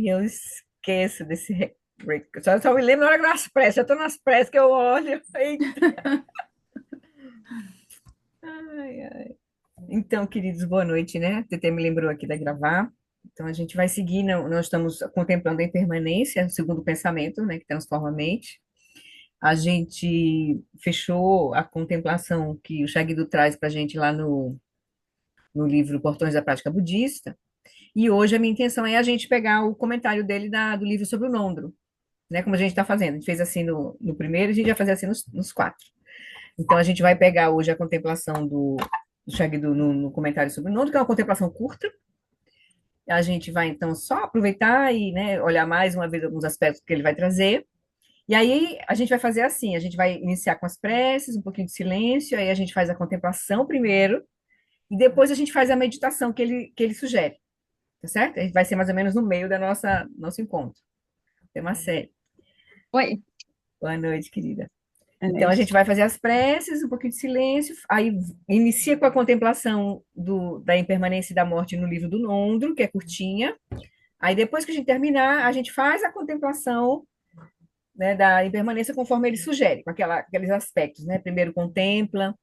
E eu esqueço desse break. Só me lembro na hora das pressas. Eu tô nas pressas que eu olho. Eita. Ai, ai. Então, queridos, boa noite, né? A TT me lembrou aqui da gravar. Então, a gente vai seguir. Nós estamos contemplando a impermanência, o segundo pensamento, né? Que transforma a mente. A gente fechou a contemplação que o Shagdu traz para a gente lá no livro Portões da Prática Budista. E hoje a minha intenção é a gente pegar o comentário dele do livro sobre o Nondro, né? Como a gente está fazendo. A gente fez assim no primeiro, a gente vai fazer assim nos quatro. Então a gente vai pegar hoje a contemplação do Shagdu no comentário sobre o Nondro, que é uma contemplação curta. A gente vai então só aproveitar e, né, olhar mais uma vez alguns aspectos que ele vai trazer. E aí a gente vai fazer assim, a gente vai iniciar com as preces, um pouquinho de silêncio, aí a gente faz a contemplação primeiro, e depois a gente faz a meditação que ele sugere, tá certo? Vai ser mais ou menos no meio da nosso encontro. Tem uma série. Oi, Boa noite, querida. boa Então a gente noite. vai fazer as preces, um pouquinho de silêncio, aí inicia com a contemplação da impermanência e da morte no livro do Nondro, que é curtinha. Aí depois que a gente terminar, a gente faz a contemplação, né, da impermanência conforme ele sugere, com aqueles aspectos, né? Primeiro contempla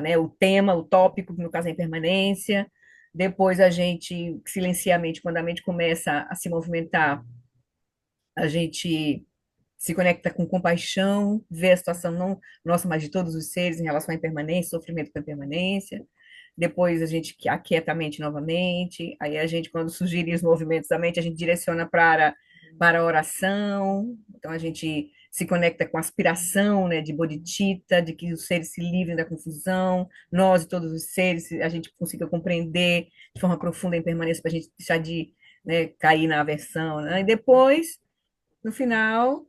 né, o tema, o tópico, que no caso é a impermanência. Depois a gente silencia a mente, quando a mente começa a se movimentar, a gente se conecta com compaixão, vê a situação não nossa, mas de todos os seres em relação à impermanência, sofrimento com a impermanência. Depois a gente aquieta a mente novamente. Aí a gente, quando surgirem os movimentos da mente, a gente direciona para a oração. Então a gente se conecta com a aspiração, né, de bodhicitta, de que os seres se livrem da confusão, nós e todos os seres, a gente consiga compreender de forma profunda a impermanência para a gente deixar de, né, cair na aversão, né? E depois no final,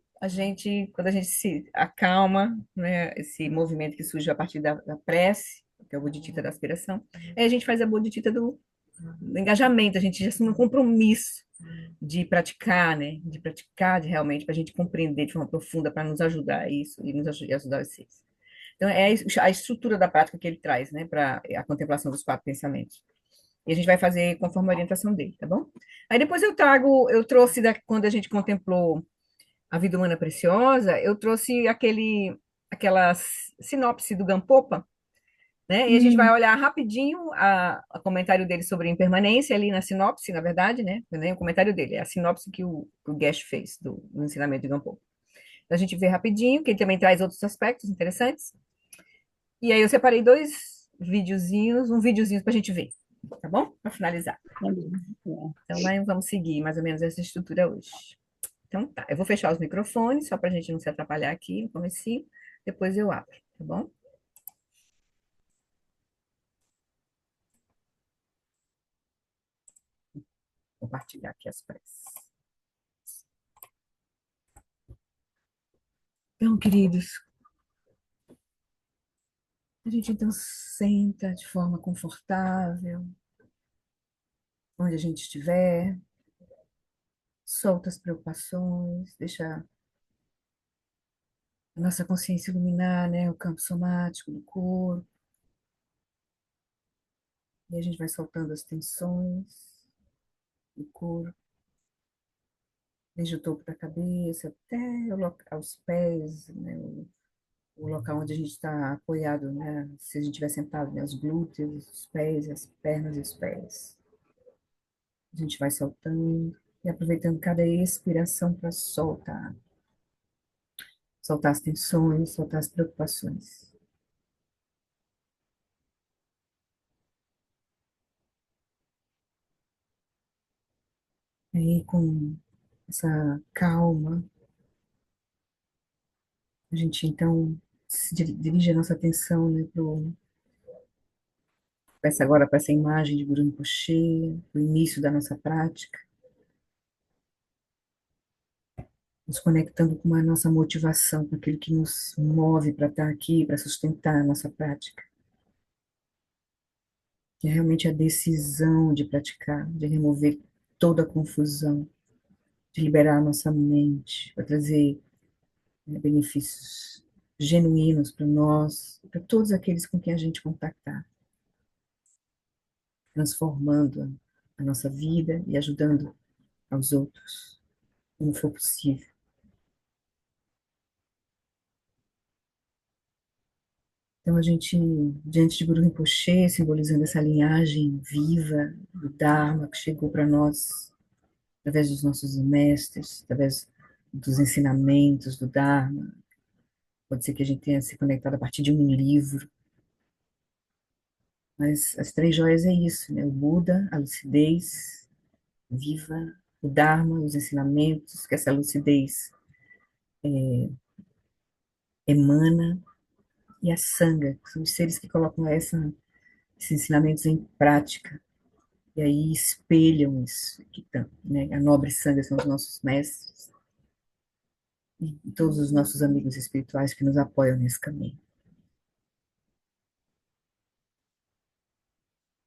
quando a gente se acalma, né, esse movimento que surge a partir da prece, que é o bodhicitta da aspiração, aí a gente faz a bodhicitta do engajamento, a gente já assume um compromisso de praticar, né, de realmente, para a gente compreender de forma profunda, para nos ajudar a isso e nos ajudar os seres. Então, é a estrutura da prática que ele traz, né, para a contemplação dos quatro pensamentos. E a gente vai fazer conforme a orientação dele, tá bom? Aí depois eu trouxe quando a gente contemplou a Vida Humana Preciosa, eu trouxe aquela sinopse do Gampopa, né? E a gente vai Hum, olhar rapidinho a comentário dele sobre impermanência ali na sinopse, na verdade, né? Não é nem o comentário dele, é a sinopse que o Guest fez do ensinamento de Gampopa. Então, a gente vê rapidinho, que ele também traz outros aspectos interessantes. E aí eu separei dois videozinhos, um videozinho para a gente ver, tá bom? Para finalizar. tá bem. Então, vamos seguir mais ou menos essa estrutura hoje. Então tá, eu vou fechar os microfones, só para a gente não se atrapalhar aqui no comecinho, depois eu abro, tá bom? Compartilhar aqui as preces. Então, queridos, a gente então senta de forma confortável, onde a gente estiver, solta as preocupações, deixa a nossa consciência iluminar, né, o campo somático do corpo, e a gente vai soltando as tensões do corpo, desde o topo da cabeça até os pés, né, o local onde a gente está apoiado, né? Se a gente estiver sentado, né? Os glúteos, os pés, as pernas e os pés. A gente vai soltando e aproveitando cada expiração para soltar. Soltar as tensões, soltar as preocupações. E aí, com essa calma, a gente então dirige a nossa atenção, né, agora para essa imagem de Guru Rinpoche, o início da nossa prática, nos conectando com a nossa motivação, com aquilo que nos move para estar aqui, para sustentar a nossa prática, que é realmente a decisão de praticar, de remover toda a confusão, de liberar a nossa mente, para trazer, né, benefícios genuínos para nós, para todos aqueles com quem a gente contactar, transformando a nossa vida e ajudando aos outros, como for possível. Então, a gente, diante de Guru Rinpoche, simbolizando essa linhagem viva do Dharma que chegou para nós através dos nossos mestres, através dos ensinamentos do Dharma. Pode ser que a gente tenha se conectado a partir de um livro, mas as três joias é isso, né? O Buda, a lucidez viva, o Dharma, os ensinamentos, que essa lucidez emana, e a Sangha, que são os seres que colocam esses ensinamentos em prática, e aí espelham isso, que né? A nobre Sangha são os nossos mestres, e todos os nossos amigos espirituais que nos apoiam nesse caminho.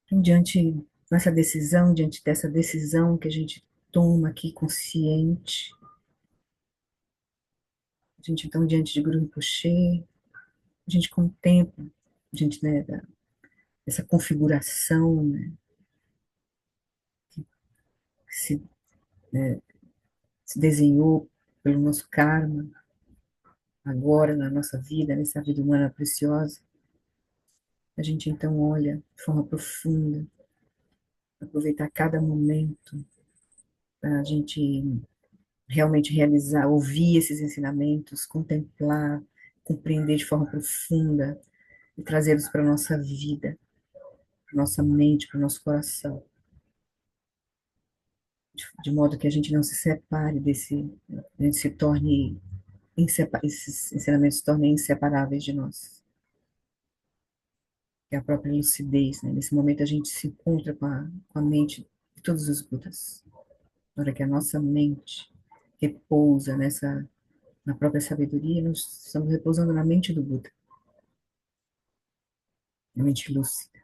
Então, diante dessa decisão que a gente toma aqui consciente, a gente então diante de Guru Rinpoche, a gente contempla, diante, né, dessa configuração, né, que se desenhou pelo nosso karma, agora na nossa vida, nessa vida humana preciosa, a gente então olha de forma profunda, aproveitar cada momento para a gente realmente realizar, ouvir esses ensinamentos, contemplar, compreender de forma profunda e trazê-los para a nossa vida, para a nossa mente, para o nosso coração, de modo que a gente não se separe desse, a gente se torne, esses ensinamentos se tornem inseparáveis de nós, que é a própria lucidez, né? Nesse momento a gente se encontra com a mente de todos os Budas, na hora que a nossa mente repousa na própria sabedoria, nós estamos repousando na mente do Buda, na mente lúcida.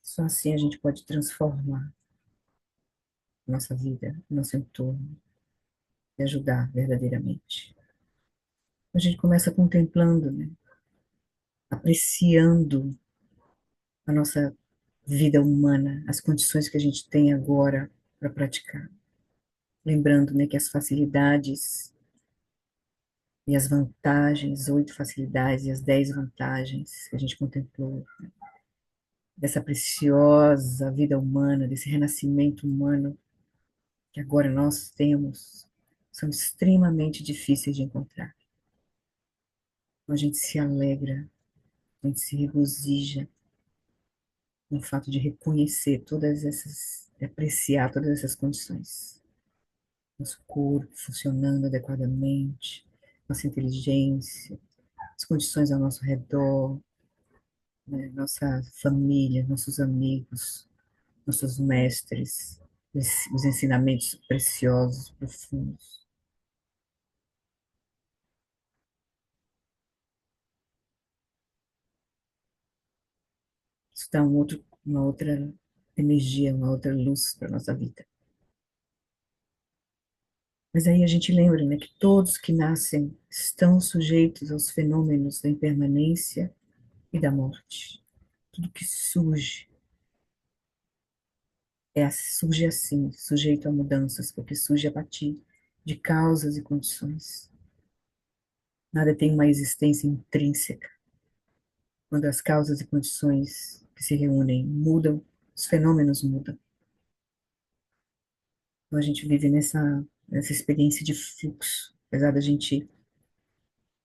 Só assim a gente pode transformar nossa vida, nosso entorno, e ajudar verdadeiramente. A gente começa contemplando, né? Apreciando a nossa vida humana, as condições que a gente tem agora para praticar. Lembrando, né, que as facilidades e as vantagens, 8 facilidades e as 10 vantagens que a gente contemplou, dessa preciosa vida humana, desse renascimento humano que agora nós temos, são extremamente difíceis de encontrar. Então, a gente se alegra, a gente se regozija no fato de reconhecer todas essas, de apreciar todas essas condições. Nosso corpo funcionando adequadamente, nossa inteligência, as condições ao nosso redor, né? Nossa família, nossos amigos, nossos mestres, os ensinamentos preciosos, profundos. Isso dá uma outra energia, uma outra luz para a nossa vida. Mas aí a gente lembra, né, que todos que nascem estão sujeitos aos fenômenos da impermanência e da morte. Tudo que surge surge assim, sujeito a mudanças, porque surge a partir de causas e condições. Nada tem uma existência intrínseca. Quando as causas e condições que se reúnem mudam, os fenômenos mudam. Então a gente vive nessa experiência de fluxo, apesar da gente,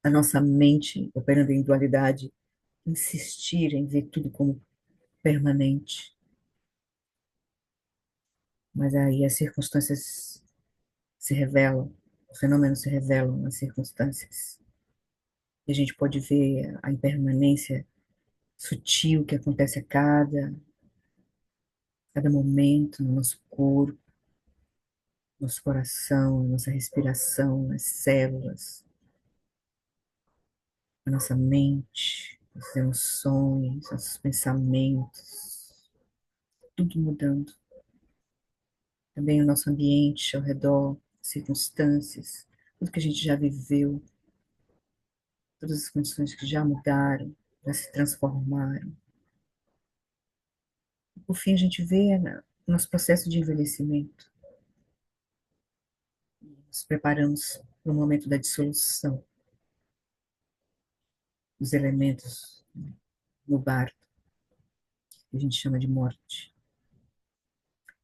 a nossa mente operando em dualidade, insistir em ver tudo como permanente, mas aí as circunstâncias se revelam, os fenômenos se revelam nas circunstâncias. E a gente pode ver a impermanência sutil que acontece a cada momento no nosso corpo, nosso coração, nossa respiração, nas células, na nossa mente, nossas emoções, nossos pensamentos, tudo mudando. Também o nosso ambiente ao redor, circunstâncias, tudo que a gente já viveu, todas as condições que já mudaram, já se transformaram. Por fim, a gente vê, né, nosso processo de envelhecimento, nos preparamos para o momento da dissolução dos elementos no bardo, que a gente chama de morte.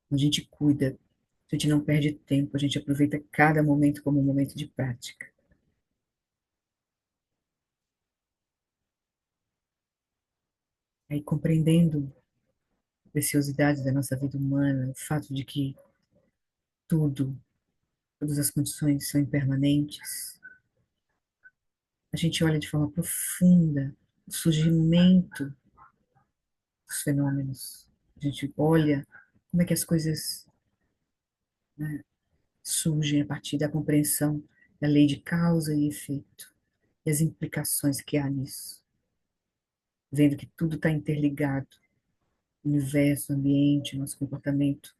A gente cuida, a gente não perde tempo, a gente aproveita cada momento como um momento de prática. Aí, compreendendo a preciosidade da nossa vida humana, o fato de que tudo, todas as condições são impermanentes, a gente olha de forma profunda o surgimento dos fenômenos. A gente olha como é que as coisas, né, surgem a partir da compreensão da lei de causa e efeito e as implicações que há nisso, vendo que tudo está interligado, o universo, o ambiente, o nosso comportamento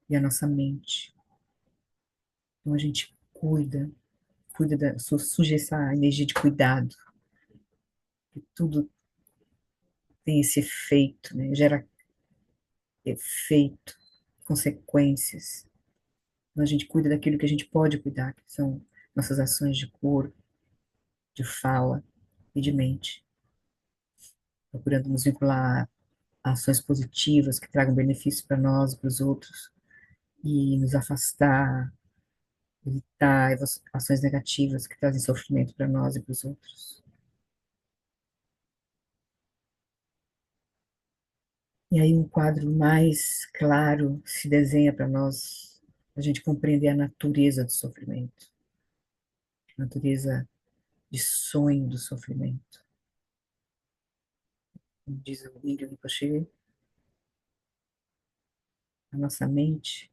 e a nossa mente. Então a gente cuida surge essa energia de cuidado, que tudo tem esse efeito, né? Gera efeito, consequências. Então a gente cuida daquilo que a gente pode cuidar, que são nossas ações de corpo, de fala e de mente, procurando nos vincular a ações positivas que tragam benefícios para nós e para os outros, e nos afastar, evitar ações negativas que trazem sofrimento para nós e para os outros. E aí um quadro mais claro se desenha para nós, a gente compreender a natureza do sofrimento, a natureza de sonho do sofrimento. Como diz o William Rinpoche, a nossa mente,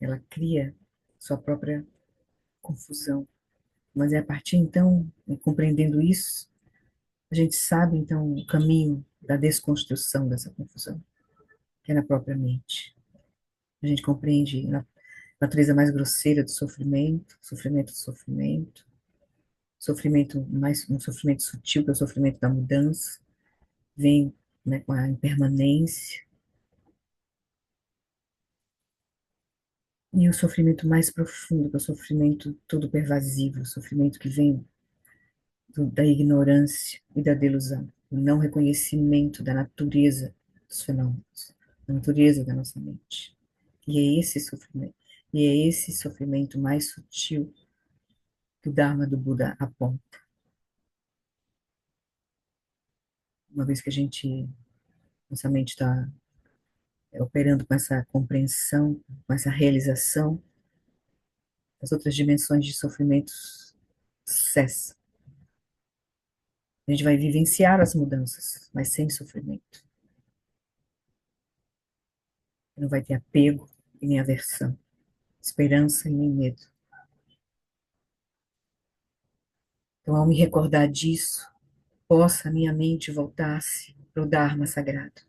ela cria sua própria confusão. Mas é a partir então, compreendendo isso, a gente sabe então o caminho da desconstrução dessa confusão, que é na própria mente. A gente compreende a natureza mais grosseira do sofrimento, sofrimento do sofrimento, sofrimento mais um sofrimento sutil, que é o sofrimento da mudança, vem, né, com a impermanência, e o sofrimento mais profundo, que é o sofrimento todo pervasivo, o sofrimento que vem da ignorância e da delusão, o não reconhecimento da natureza dos fenômenos, da natureza da nossa mente. E é esse sofrimento, e é esse sofrimento mais sutil que o Dharma do Buda aponta. Uma vez que a gente, nossa mente está operando com essa compreensão, com essa realização, as outras dimensões de sofrimentos cessam. A gente vai vivenciar as mudanças, mas sem sofrimento. Não vai ter apego e nem aversão, esperança e nem medo. Então, ao me recordar disso, possa minha mente voltar-se para o Dharma sagrado.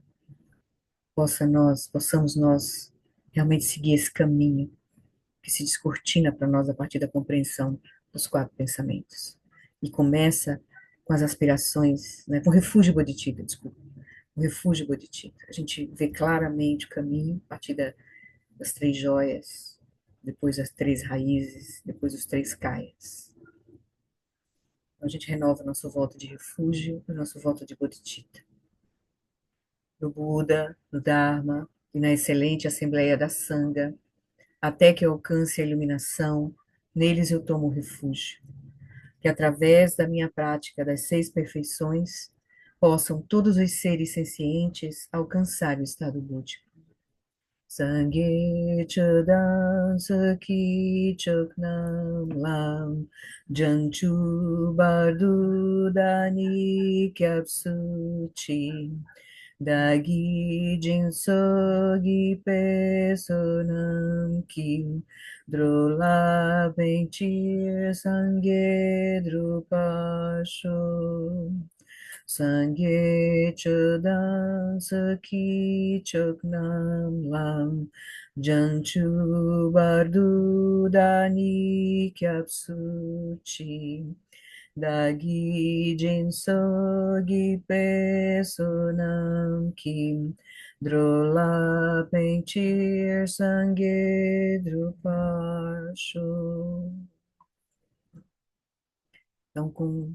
Possamos nós realmente seguir esse caminho que se descortina para nós a partir da compreensão dos quatro pensamentos. E começa com as aspirações, né, com o refúgio bodhicitta, desculpa, o refúgio bodhicitta. A gente vê claramente o caminho a partir das três joias, depois as três raízes, depois os três kayas. Então a gente renova o nosso voto de refúgio, o nosso voto de bodhicitta. No Buda, no Dharma e na excelente Assembleia da Sangha, até que eu alcance a iluminação, neles eu tomo refúgio. Que através da minha prática das seis perfeições, possam todos os seres sencientes alcançar o estado búdico. Sangye Chadan Saki Choknam Lam Janchu Bardu Dani Kyapsu Chi Dagi Jinsogi Pesonam Kim Drola Bentir Sangye Drupasho Sangye Chodan Saki Choknam Lam Janchu Bardu Dani Kyapsu Chi Dagi Jinso Gi Pe Sonam Kim Drolapentir sangue drupacho. Então, com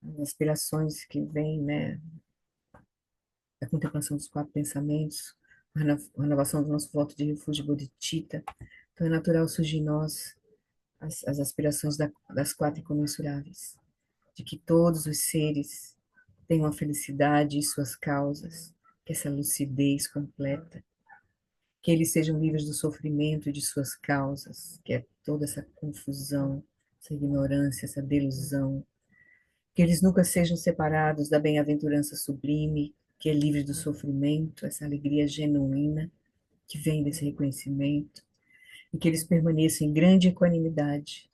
as aspirações que vêm, né, da contemplação dos quatro pensamentos, a renovação do nosso voto de refúgio bodhicitta, então é natural surgir em nós as aspirações das quatro incomensuráveis, de que todos os seres tenham a felicidade e suas causas, que essa lucidez completa, que eles sejam livres do sofrimento e de suas causas, que é toda essa confusão, essa ignorância, essa delusão, que eles nunca sejam separados da bem-aventurança sublime, que é livre do sofrimento, essa alegria genuína que vem desse reconhecimento, e que eles permaneçam em grande equanimidade,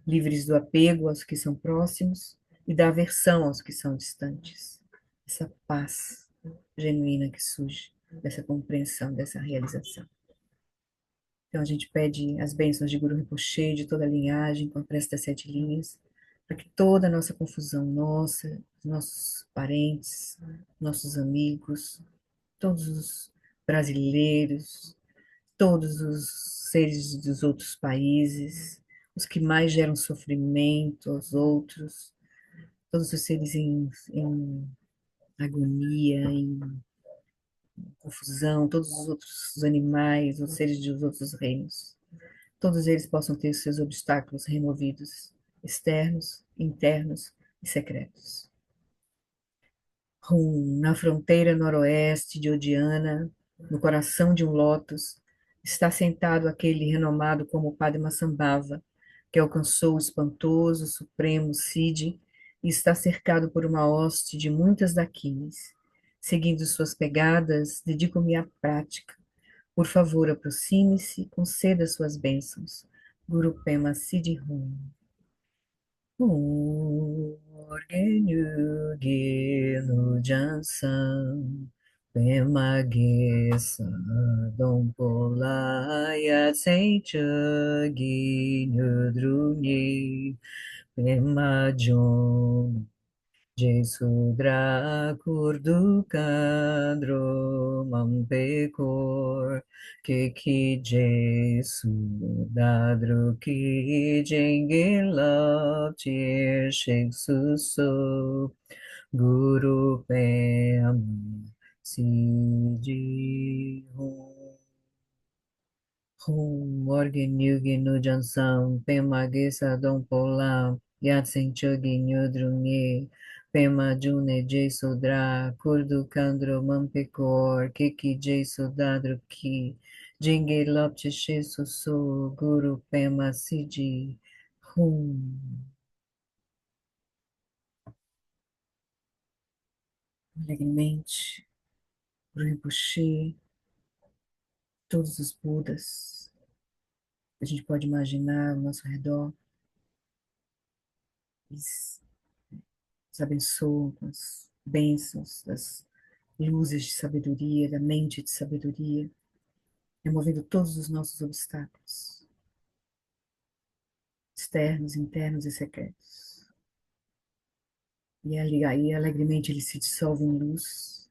livres do apego aos que são próximos e da aversão aos que são distantes. Essa paz genuína que surge dessa compreensão, dessa realização. Então a gente pede as bênçãos de Guru Rinpoche, de toda a linhagem, com a prece das sete linhas, para que toda a nossa confusão, nossa, nossos parentes, nossos amigos, todos os brasileiros, todos os seres dos outros países, os que mais geram sofrimento aos outros, todos os seres em agonia, em confusão, todos os outros animais, os seres dos outros reinos. Todos eles possam ter seus obstáculos removidos, externos, internos e secretos. Na fronteira noroeste de Odiana, no coração de um lótus, está sentado aquele renomado como Padmasambhava, que alcançou o espantoso supremo Siddhi e está cercado por uma hoste de muitas daquines. Seguindo suas pegadas, dedico-me à prática. Por favor, aproxime-se, conceda suas bênçãos. Guru Pema Siddhi Hum. Orgenyu no Jansan, Pema Gesa, Dom Polaya, Sencha, Nudruni, Pema Jom. Jesudra kurdukandro mampekor keki Jesu dadru ki jengilap tir shek suso guru pem siji hum. Morgen Yugi Nujansam, Pema Gesa Dom Polam, Yatsen Chogi Nyudrungi, Pema June Jesodra, Kurdu Kandro Mampekor, Kiki Jesodadro Ki, Jingi Lopte Susu, Guru Pema Siji, Hum. Alegremente, Rinpoche, todos os Budas, a gente pode imaginar ao nosso redor, eles nos abençoam com as bênçãos, das luzes de sabedoria, da mente de sabedoria, removendo todos os nossos obstáculos, externos, internos e secretos. E aí, alegremente, ele se dissolve em luz,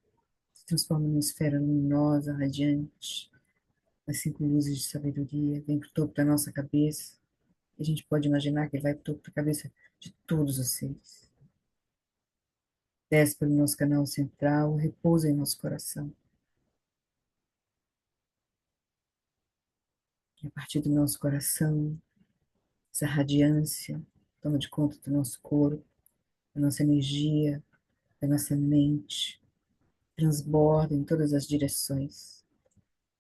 se transforma numa esfera luminosa, radiante, as cinco luzes de sabedoria, vem para o topo da nossa cabeça, e a gente pode imaginar que ele vai para o topo da cabeça de todos os seres. Desce pelo nosso canal central, repousa em nosso coração. E a partir do nosso coração, essa radiância toma de conta do nosso corpo, da nossa energia, da nossa mente, transborda em todas as direções,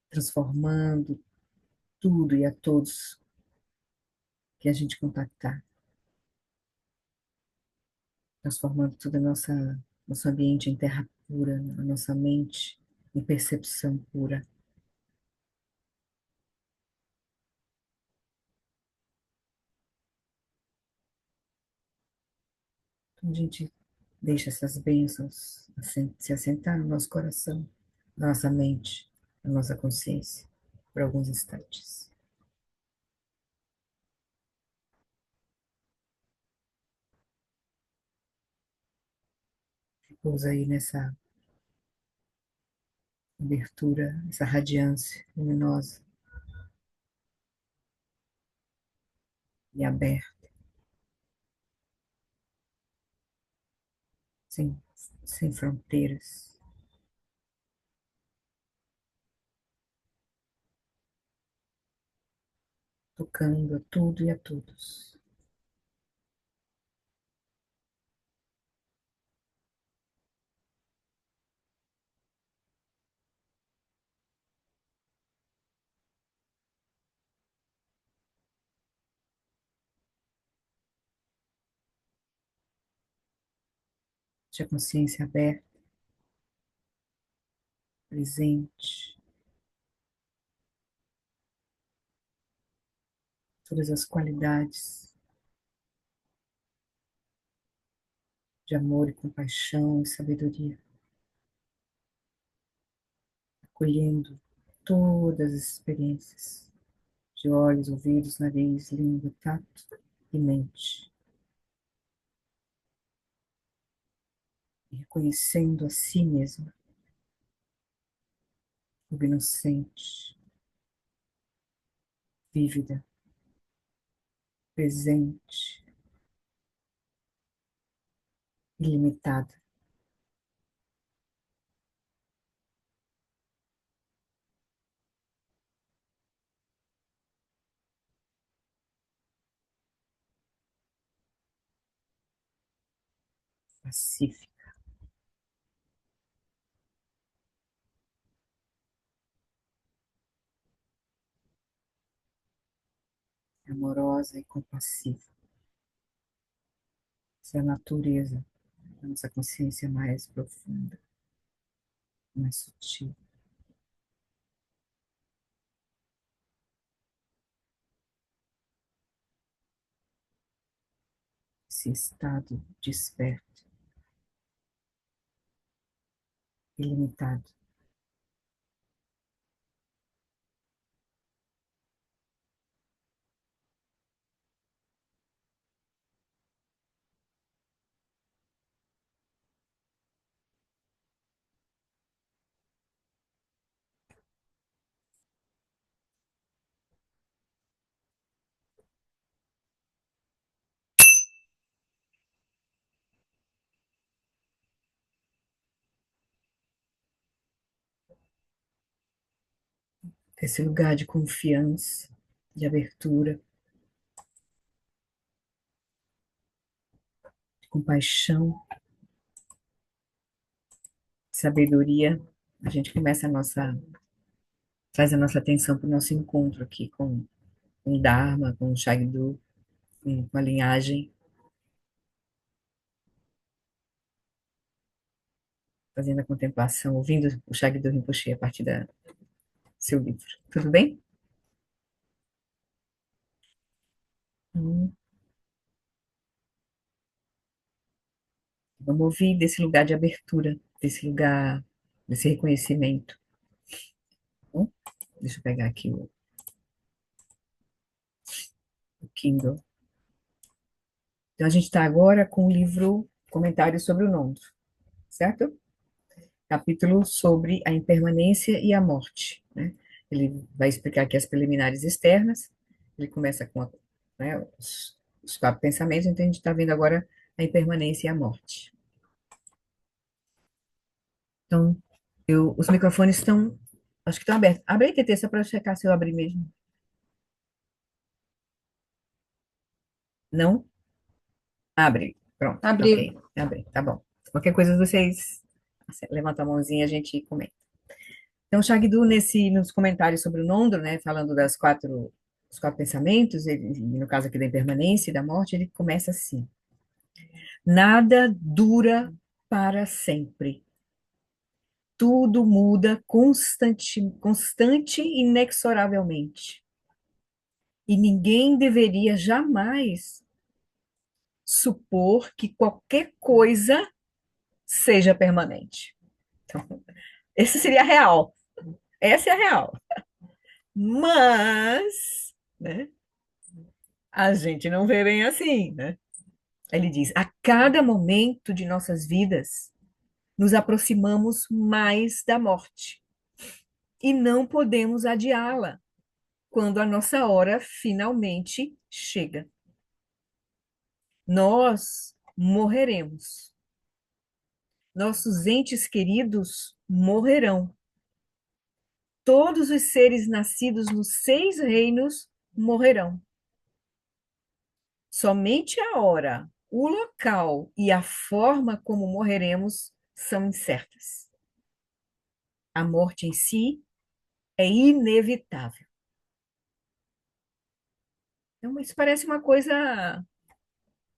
transformando tudo e a todos que a gente contactar, transformando todo o nosso ambiente em terra pura, a nossa mente em percepção pura. Então a gente deixa essas bênçãos se assentar no nosso coração, na nossa mente, na nossa consciência, por alguns instantes. Pousa aí abertura, essa radiância luminosa e aberta, sem, sem fronteiras, tocando a tudo e a todos. De a consciência aberta, presente, todas as qualidades de amor e compaixão e sabedoria, acolhendo todas as experiências de olhos, ouvidos, nariz, língua, tato e mente, e reconhecendo a si mesma, inocente, vívida, presente, ilimitada, pacífica, amorosa e compassiva. Essa é a natureza da nossa consciência mais profunda, mais sutil. Esse estado desperto, ilimitado. Esse lugar de confiança, de abertura, de compaixão, de sabedoria. A gente começa traz a nossa atenção para o nosso encontro aqui com o Dharma, com o Shagdu, com a linhagem, fazendo a contemplação, ouvindo o Shagdu Rinpoche a partir do seu livro. Tudo bem? Hum, Vamos ouvir desse lugar de abertura, desse lugar, desse reconhecimento. Bom, deixa eu pegar aqui o Kindle. Então, a gente está agora com o livro Comentários sobre o Nondro, certo? Capítulo sobre a impermanência e a morte, né? Ele vai explicar aqui as preliminares externas, ele começa com né, os quatro pensamentos, então a gente está vendo agora a impermanência e a morte. Então, os microfones estão, acho que estão abertos. Abre aí, TT, só para checar se eu abri mesmo. Não? Abre. Pronto, Abriu. ok. Abre, tá bom. Qualquer coisa vocês levantam a mãozinha e a gente comenta. Então, o Shagdu, nos comentários sobre o Nondro, né, falando dos quatro pensamentos, no caso aqui da impermanência e da morte, ele começa assim: nada dura para sempre. Tudo muda constante e inexoravelmente. E ninguém deveria jamais supor que qualquer coisa seja permanente. Então, esse seria a real. Essa é a real. Mas, né, a gente não vê bem assim, né? Ele diz: a cada momento de nossas vidas, nos aproximamos mais da morte. e não podemos adiá-la quando a nossa hora finalmente chega. Nós morreremos. Nossos entes queridos morrerão. Todos os seres nascidos nos 6 reinos morrerão. Somente a hora, o local e a forma como morreremos são incertas. A morte em si é inevitável. Então, isso parece uma coisa,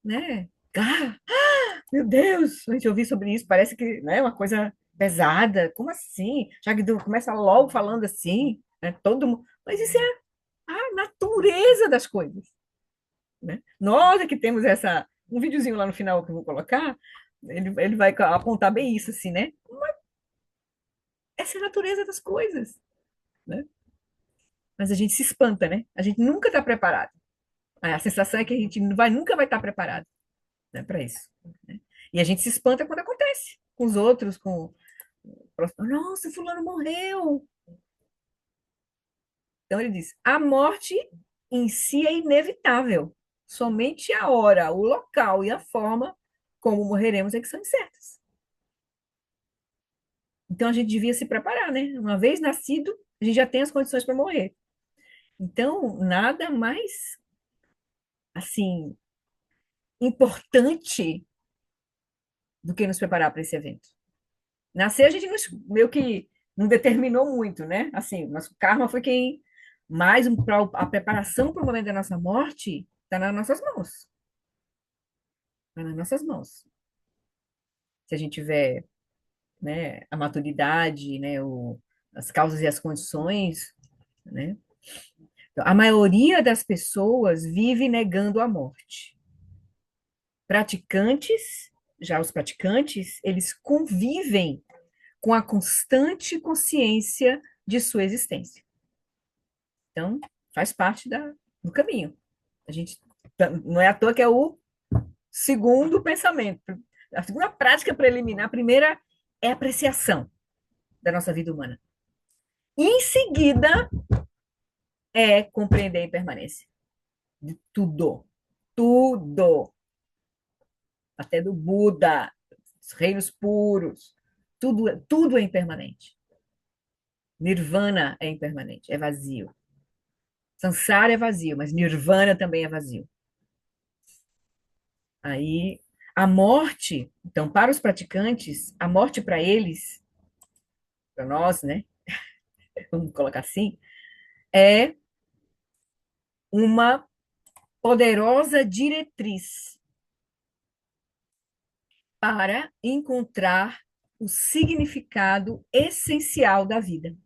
né? Ah, meu Deus, a gente ouvir sobre isso, parece que, né, uma coisa pesada. Como assim? Já que começa logo falando assim, né? Todo mundo. Mas isso é a natureza das coisas, né? Nós é que temos essa. Um videozinho lá no final que eu vou colocar, ele vai apontar bem isso, assim, né? Essa é a natureza das coisas, né? Mas a gente se espanta, né? A gente nunca está preparado. A sensação é que a gente nunca vai estar preparado, né, para isso, né? E a gente se espanta quando acontece com os outros, com nossa, fulano morreu. Então ele diz: a morte em si é inevitável. Somente a hora, o local e a forma como morreremos é que são incertas. Então a gente devia se preparar, né? Uma vez nascido, a gente já tem as condições para morrer. Então, nada mais assim importante do que nos preparar para esse evento. Nascer a gente meio que não determinou muito, né? Assim, nosso karma foi quem mais a preparação para o momento da nossa morte está nas nossas mãos. Está nas nossas mãos. Se a gente tiver, né, a maturidade, né, as causas e as condições, né? Então, a maioria das pessoas vive negando a morte. Praticantes, já os praticantes, eles convivem com a constante consciência de sua existência. Então, faz parte do caminho. A gente não é à toa que é o segundo pensamento. A segunda prática preliminar, a primeira é a apreciação da nossa vida humana. E em seguida é compreender a impermanência de tudo. Tudo. Até do Buda, os reinos puros. Tudo é impermanente. Nirvana é impermanente, é vazio. Sansara é vazio, mas Nirvana também é vazio. Aí, a morte, então, para os praticantes, a morte para eles, para nós, né, vamos colocar assim, é uma poderosa diretriz para encontrar o significado essencial da vida.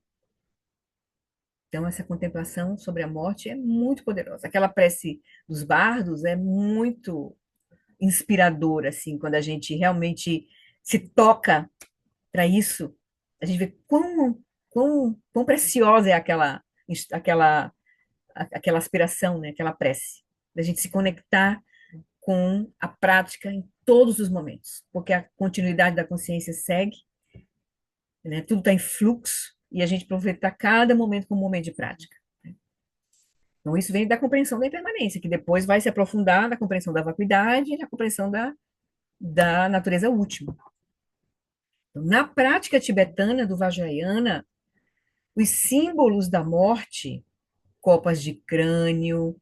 Então, essa contemplação sobre a morte é muito poderosa. Aquela prece dos bardos é muito inspiradora, assim, quando a gente realmente se toca para isso, a gente vê quão preciosa é aquela aspiração, né? Aquela prece, da gente se conectar com a prática em todos os momentos, porque a continuidade da consciência segue, né? Tudo está em fluxo e a gente aproveita cada momento como um momento de prática. Então, isso vem da compreensão da impermanência, que depois vai se aprofundar na compreensão da vacuidade e na compreensão da natureza última. Então, na prática tibetana do Vajrayana, os símbolos da morte, copas de crânio,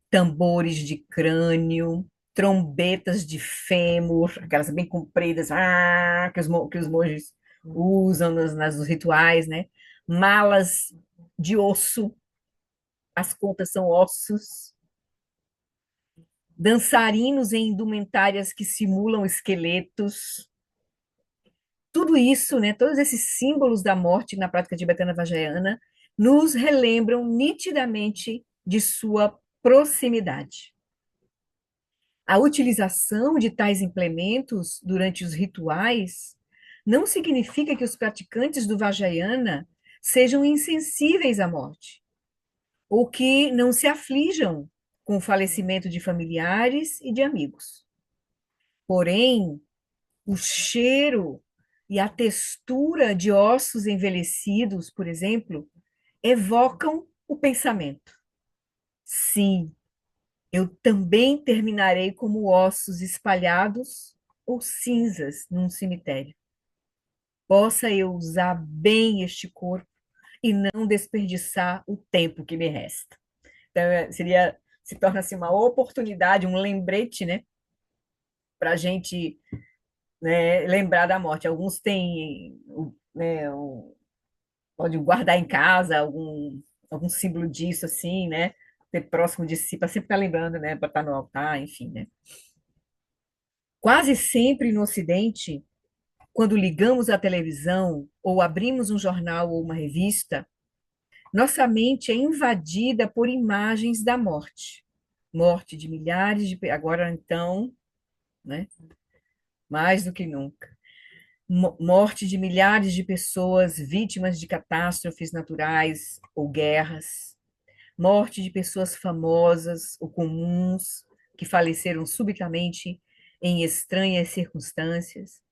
tambores de crânio, trombetas de fêmur, aquelas bem compridas, que os monges usam nos rituais, né? Malas de osso, as contas são ossos, dançarinos em indumentárias que simulam esqueletos. Tudo isso, né, todos esses símbolos da morte na prática tibetana vajrayana nos relembram nitidamente de sua proximidade. A utilização de tais implementos durante os rituais não significa que os praticantes do Vajrayana sejam insensíveis à morte, ou que não se aflijam com o falecimento de familiares e de amigos. Porém, o cheiro E a textura de ossos envelhecidos, por exemplo, evocam o pensamento. Sim, eu também terminarei como ossos espalhados ou cinzas num cemitério. Possa eu usar bem este corpo e não desperdiçar o tempo que me resta. Então, se torna assim uma oportunidade, um lembrete, né, para a gente, né, lembrar da morte. Alguns têm, né, pode guardar em casa algum símbolo disso, assim, né, ter próximo de si, para sempre estar lembrando, né, para estar no altar, enfim, né. Quase sempre no Ocidente, quando ligamos a televisão ou abrimos um jornal ou uma revista, nossa mente é invadida por imagens da morte. Morte de milhares de... Agora, então, né? Mais do que nunca. Morte de milhares de pessoas vítimas de catástrofes naturais ou guerras. Morte de pessoas famosas ou comuns que faleceram subitamente em estranhas circunstâncias.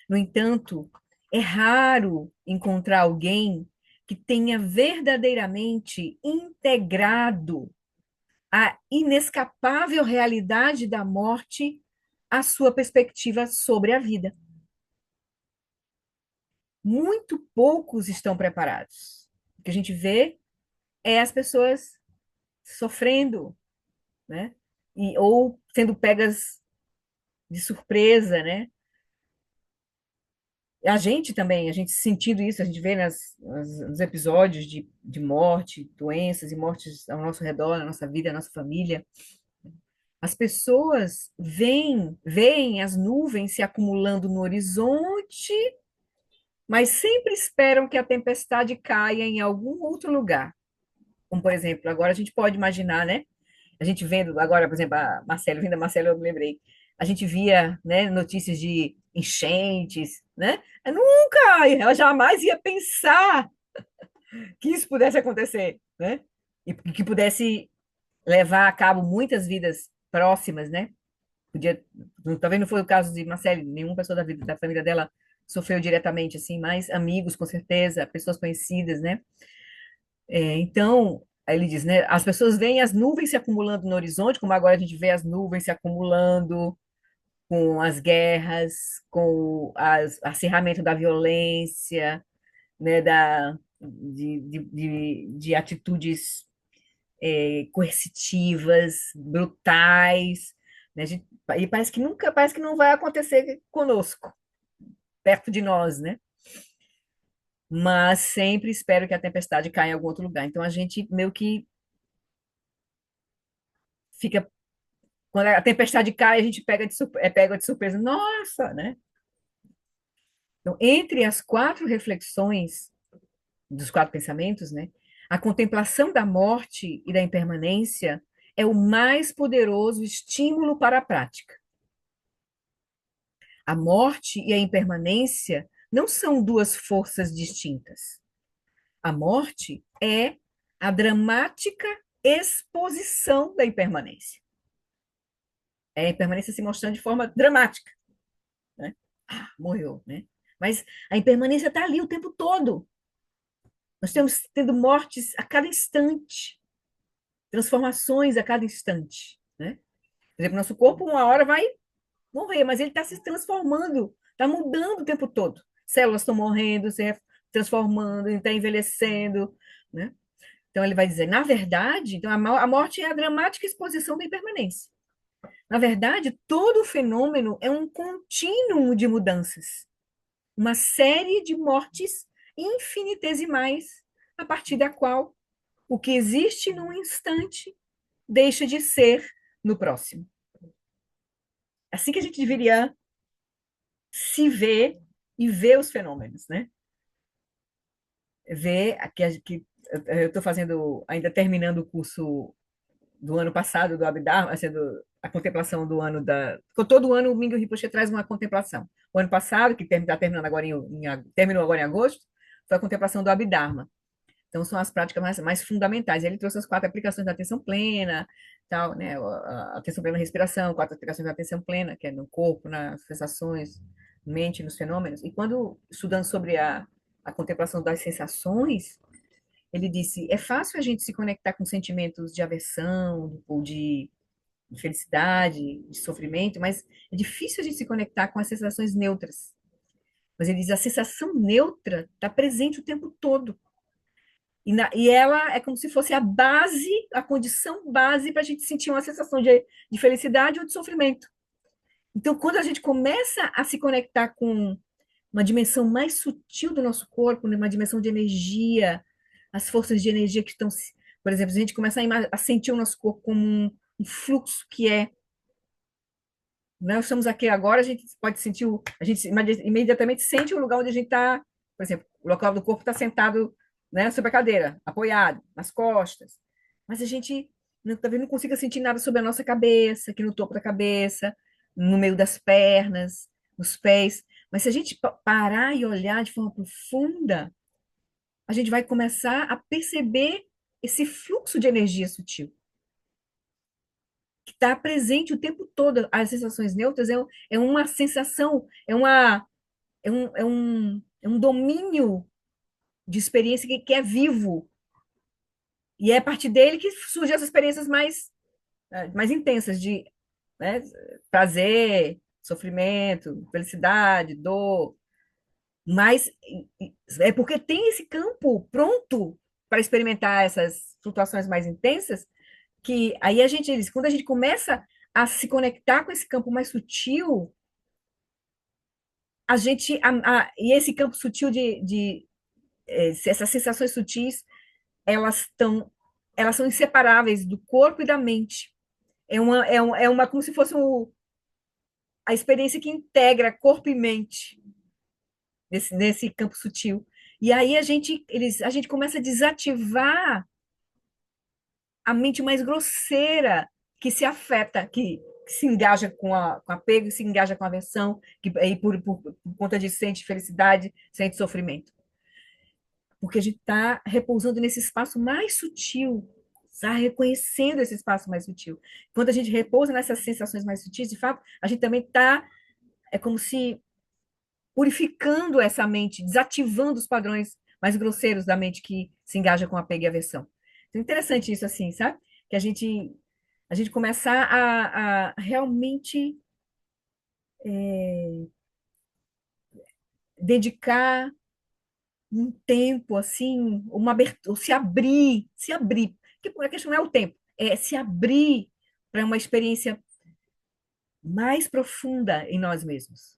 No entanto, é raro encontrar alguém que tenha verdadeiramente integrado a inescapável realidade da morte à sua perspectiva sobre a vida. Muito poucos estão preparados. O que a gente vê é as pessoas sofrendo, né? Ou sendo pegas de surpresa, né? A gente também, a gente sentindo isso, a gente vê nos episódios de morte, doenças e mortes ao nosso redor, na nossa vida, na nossa família. As pessoas veem as nuvens se acumulando no horizonte, mas sempre esperam que a tempestade caia em algum outro lugar. Como, por exemplo, agora a gente pode imaginar, né? A gente vendo, agora, por exemplo, a Marcelo, vindo a Marcelo, eu me lembrei. A gente via, né, notícias de enchentes, né? Eu nunca, ela jamais ia pensar que isso pudesse acontecer, né? E que pudesse levar a cabo muitas vidas próximas, né? Podia, talvez não foi o caso de Marcele, nenhuma pessoa da vida, da família dela sofreu diretamente, assim, mas amigos, com certeza, pessoas conhecidas, né? Então, aí ele diz, né? As pessoas veem as nuvens se acumulando no horizonte, como agora a gente vê as nuvens se acumulando com as guerras, com o acirramento da violência, né? De atitudes coercitivas, brutais, né? E parece que não vai acontecer conosco, perto de nós, né? Mas sempre espero que a tempestade caia em algum outro lugar. Então a gente meio que fica, quando a tempestade cai, a gente pega de surpresa. Nossa, né? Então, entre as quatro reflexões dos quatro pensamentos, né? A contemplação da morte e da impermanência é o mais poderoso estímulo para a prática. A morte e a impermanência não são duas forças distintas. A morte é a dramática exposição da impermanência. É a impermanência se mostrando de forma dramática, né? Ah, morreu, né? Mas a impermanência está ali o tempo todo. Nós estamos tendo mortes a cada instante, transformações a cada instante, né? Por exemplo, nosso corpo uma hora vai morrer, mas ele está se transformando, está mudando o tempo todo. Células estão morrendo, se transformando, está envelhecendo, né? Então ele vai dizer, na verdade, então a morte é a dramática exposição da impermanência. Na verdade, todo o fenômeno é um contínuo de mudanças, uma série de mortes infinitesimais, a partir da qual o que existe num instante deixa de ser no próximo. Assim que a gente deveria se ver e ver os fenômenos, né? Ver que eu estou fazendo, ainda terminando o curso do ano passado do Abhidharma, assim, a contemplação do ano da. Todo ano o Mingyur Rinpoche traz uma contemplação. O ano passado, que está terminando agora terminou agora em agosto, foi a contemplação do Abhidharma. Então, são as práticas mais fundamentais. Ele trouxe as quatro aplicações da atenção plena, tal, né? A atenção plena na respiração, quatro aplicações da atenção plena, que é no corpo, nas sensações, mente nos fenômenos. E quando estudando sobre a contemplação das sensações, ele disse: é fácil a gente se conectar com sentimentos de aversão ou de felicidade, de sofrimento, mas é difícil a gente se conectar com as sensações neutras. Mas ele diz: a sensação neutra está presente o tempo todo. E ela é como se fosse a base, a condição base para a gente sentir uma sensação de felicidade ou de sofrimento. Então, quando a gente começa a se conectar com uma dimensão mais sutil do nosso corpo, né, uma dimensão de energia, as forças de energia que estão, por exemplo, a gente começa a sentir o nosso corpo como um fluxo que é, nós estamos aqui agora, a gente pode sentir, a gente imediatamente sente o lugar onde a gente está, por exemplo, o local do corpo está sentado, né, sobre a cadeira, apoiado, nas costas, mas a gente talvez não consiga sentir nada sobre a nossa cabeça, aqui no topo da cabeça, no meio das pernas, nos pés, mas se a gente parar e olhar de forma profunda, a gente vai começar a perceber esse fluxo de energia sutil que está presente o tempo todo. As sensações neutras é uma sensação, é um domínio de experiência que é vivo. E é a partir dele que surgem as experiências mais intensas de, né, prazer, sofrimento, felicidade, dor. Mas é porque tem esse campo pronto para experimentar essas flutuações mais intensas que aí a gente diz, quando a gente começa a se conectar com esse campo mais sutil, a gente e esse campo sutil essas sensações sutis, elas estão elas são inseparáveis do corpo e da mente. É uma como se fosse a experiência que integra corpo e mente nesse campo sutil. E aí a gente começa a desativar a mente mais grosseira que se afeta, que se engaja com apego, se engaja com aversão, que aí por conta disso sente felicidade, sente sofrimento. Porque a gente está repousando nesse espaço mais sutil, está reconhecendo esse espaço mais sutil. Quando a gente repousa nessas sensações mais sutis, de fato, a gente também está, é como se purificando essa mente, desativando os padrões mais grosseiros da mente que se engaja com apego e aversão. Então, interessante isso, assim, sabe? Que a gente começar a realmente dedicar um tempo, assim, uma abertura, se abrir, porque a questão não é o tempo, é se abrir para uma experiência mais profunda em nós mesmos.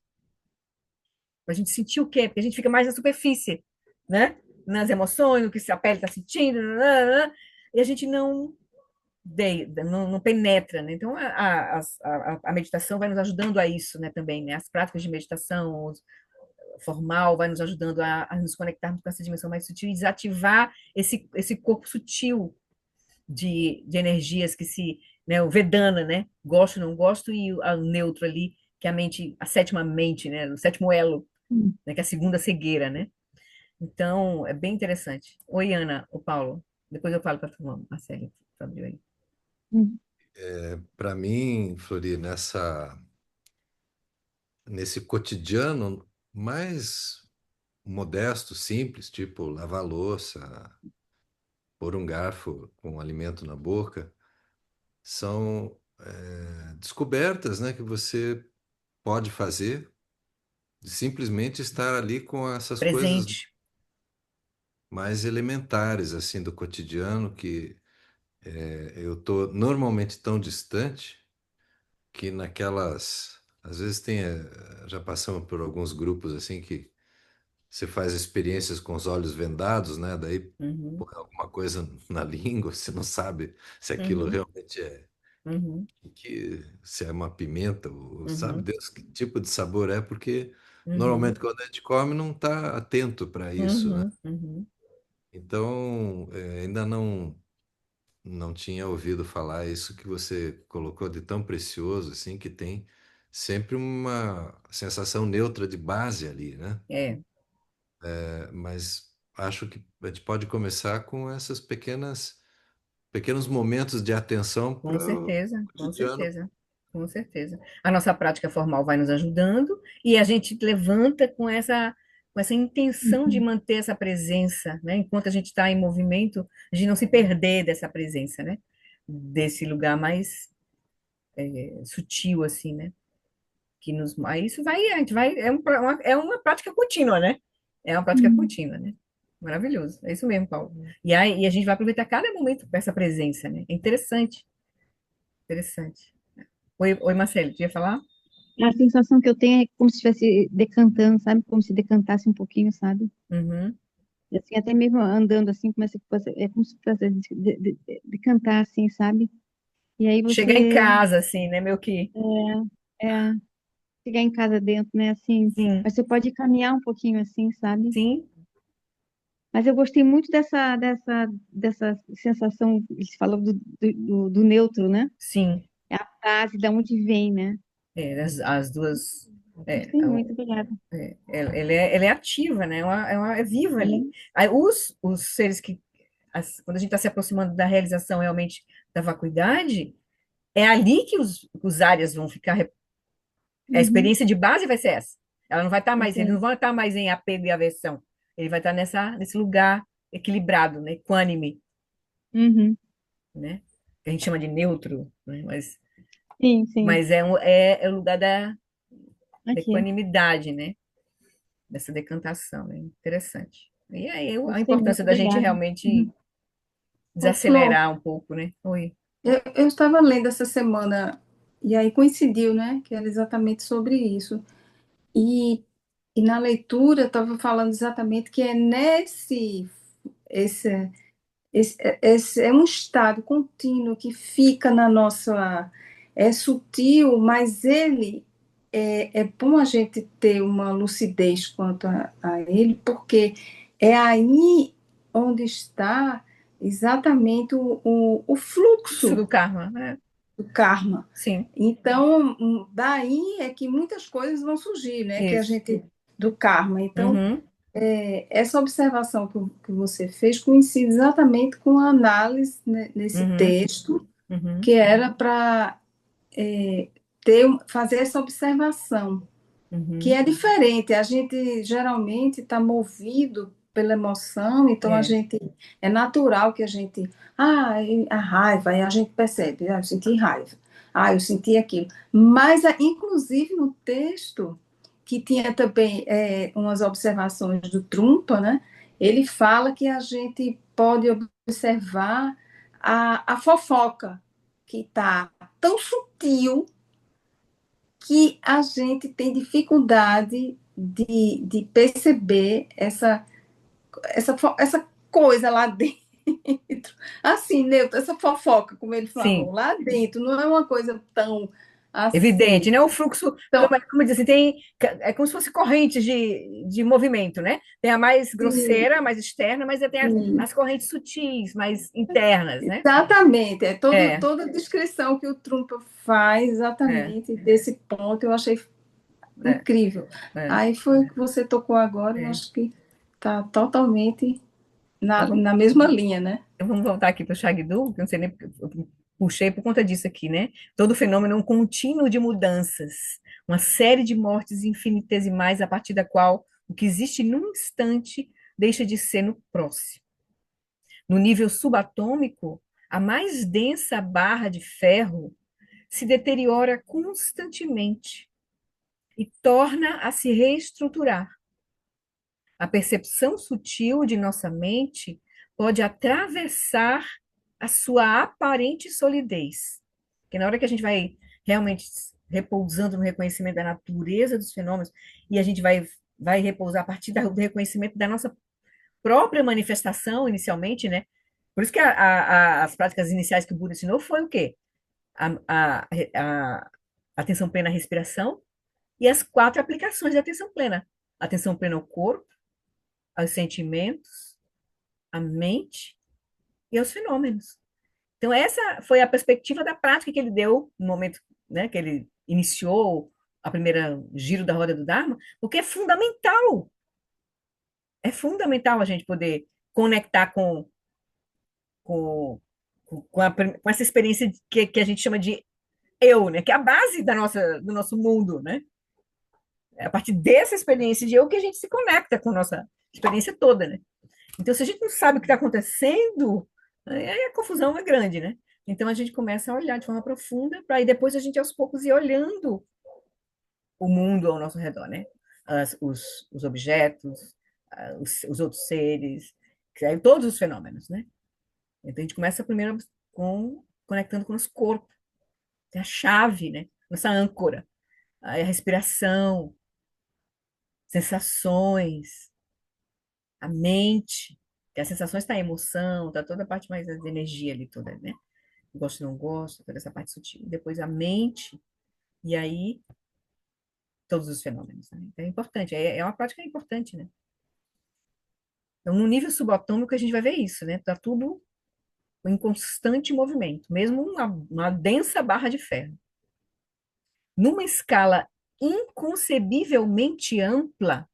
Para a gente sentir o quê? Porque a gente fica mais na superfície, né? Nas emoções, no que a pele está sentindo, e a gente não penetra, né? Então, a meditação vai nos ajudando a isso, né, também, né? As práticas de meditação formal vai nos ajudando a nos conectarmos com essa dimensão mais sutil e desativar esse corpo sutil de energias que se, né, o Vedana, né? Gosto, não gosto, e o neutro ali, que é a mente, a sétima mente, né? O sétimo elo, né? Que é a segunda cegueira, né? Então, é bem interessante. Oi, Ana, o Paulo. Depois eu falo para tu, Marcelo, Fabio aí. Uhum. Para mim, Flori, nesse cotidiano mais modesto, simples, tipo lavar a louça, pôr um garfo com alimento na boca, são descobertas, né, que você pode fazer de simplesmente estar ali com essas coisas Presente. mais elementares assim do cotidiano que eu tô normalmente tão distante que às vezes já passamos por alguns grupos assim que você faz experiências com os olhos vendados, né? Daí Uhum, põe alguma coisa na língua, você não sabe se aquilo uhum, realmente uhum, se é uma pimenta, ou sabe uhum, Deus que tipo de sabor é, porque uhum, normalmente quando a gente come não está atento para isso, né? uhum, uhum. Então, ainda não tinha ouvido falar isso que você colocou de tão precioso, assim, que tem sempre uma sensação neutra de base ali, né? É, Mas acho que a gente pode começar com essas pequenos momentos de atenção com para o certeza, com cotidiano certeza. Com certeza. A nossa prática formal vai nos ajudando e a gente levanta com essa intenção de Uhum. manter essa presença, né? Enquanto a gente está em movimento, a gente não se perder dessa presença, né? Desse lugar mais sutil, assim, né? Que nos, aí isso vai, a gente vai, é uma prática contínua, né? É uma prática Uhum. contínua, né? Maravilhoso. É isso mesmo, Paulo. E aí, e a gente vai aproveitar cada momento com essa presença, né? É interessante, interessante. Oi, Marcelo, tu ia falar? A sensação que eu tenho é como se estivesse decantando, sabe? Como se decantasse um pouquinho, sabe? Uhum. E assim, até mesmo andando assim, começa a é como se fosse decantar, assim, sabe? E aí Chegar em você casa, assim, né? Meio que. é, chegar em casa dentro, né? Assim, Sim, mas você pode caminhar um pouquinho assim, sabe? sim, Mas eu gostei muito dessa sensação, eles falam do neutro, né? sim. É a frase da onde vem, né? É, as duas. É, Gostei muito, obrigada. ela é ativa, né? É viva ali. Uhum, Aí, os seres que. Quando a gente está se aproximando da realização realmente da vacuidade, é ali que os áreas vão ficar. A uhum, experiência de base vai ser essa. Ela não vai estar mais, eles não entendo. vão estar mais em apego e aversão. Ele vai estar nesse lugar equilibrado, né? Equânime, Uhum, né? Que a gente chama de neutro, né? sim, sim. Mas é o lugar da Aqui, equanimidade, né? Dessa decantação, né? Interessante. E aí a gostei importância muito, da gente obrigada. realmente Uhum. Ô, Flor, desacelerar um pouco, né? Oi. eu estava lendo essa semana, e aí coincidiu, né, que era exatamente sobre isso. E, e na leitura estava falando exatamente que é esse, esse é um estado contínuo que fica na nossa. É sutil, mas ele é bom a gente ter uma lucidez quanto a ele, porque é aí onde está exatamente o Isso fluxo do karma, né? do karma. Sim, Então, daí é que muitas coisas vão surgir, né? Que a isso. gente do karma. Então, Uhum, essa observação que você fez coincide exatamente com a análise, né, nesse uhum, texto, uhum, que era para fazer essa observação, que uhum. é diferente. A gente geralmente está movido pela emoção, então a É, gente é natural que a gente, a raiva, aí a gente percebe, eu senti raiva, eu senti aquilo. Mas, inclusive no texto, que tinha também umas observações do Trumpa, né? Ele fala que a gente pode observar a fofoca, que está tão sutil que a gente tem dificuldade de perceber essa coisa lá dentro. Assim, Neutro, essa fofoca, como ele falou, sim. lá dentro, não é uma coisa tão assim. Evidente, né? O fluxo, Então, como diz assim, é como se fosse correntes de movimento, né? Tem a mais sim, grosseira, a mais externa, mas tem as sim, correntes sutis, mais internas, né? exatamente. É, Toda a descrição que o Trump faz é, exatamente desse ponto, eu achei é, incrível. é, Aí foi o que você tocou agora, eu é. acho que está totalmente Então, na mesma linha, né? então vamos voltar aqui para o Shagdu, que eu não sei nem porque eu puxei por conta disso aqui, né? Todo fenômeno é um contínuo de mudanças, uma série de mortes infinitesimais a partir da qual o que existe num instante deixa de ser no próximo. No nível subatômico, a mais densa barra de ferro se deteriora constantemente e torna a se reestruturar. A percepção sutil de nossa mente pode atravessar a sua aparente solidez. Porque na hora que a gente vai realmente repousando no reconhecimento da natureza dos fenômenos, e a gente vai repousar a partir do reconhecimento da nossa própria manifestação inicialmente, né? Por isso que as práticas iniciais que o Buda ensinou foi o quê? A atenção plena à respiração e as quatro aplicações da atenção plena. Atenção plena ao corpo, aos sentimentos, à mente e aos fenômenos. Então, essa foi a perspectiva da prática que ele deu no momento, né, que ele iniciou a primeira giro da roda do Dharma, porque é fundamental a gente poder conectar com, com essa experiência que a gente chama de eu, né? Que é a base do nosso mundo, né? É a partir dessa experiência de eu que a gente se conecta com a nossa experiência toda, né? Então, se a gente não sabe o que está acontecendo, aí a confusão é grande, né? Então, a gente começa a olhar de forma profunda, para aí depois a gente, aos poucos, ir olhando o mundo ao nosso redor, né? Os objetos, os outros seres, todos os fenômenos, né? Então, a gente começa primeiro conectando com o nosso corpo, que é a chave, né? Nossa âncora, aí a respiração, sensações, a mente, que as sensações está a emoção, está toda a parte mais da energia ali toda, né? Gosto, não gosto, toda essa parte sutil. Depois a mente, e aí todos os fenômenos, né? Então é importante, é uma prática importante, né? Então, no nível subatômico, a gente vai ver isso, né? Tá tudo em constante movimento, mesmo uma densa barra de ferro. Numa escala inconcebivelmente ampla,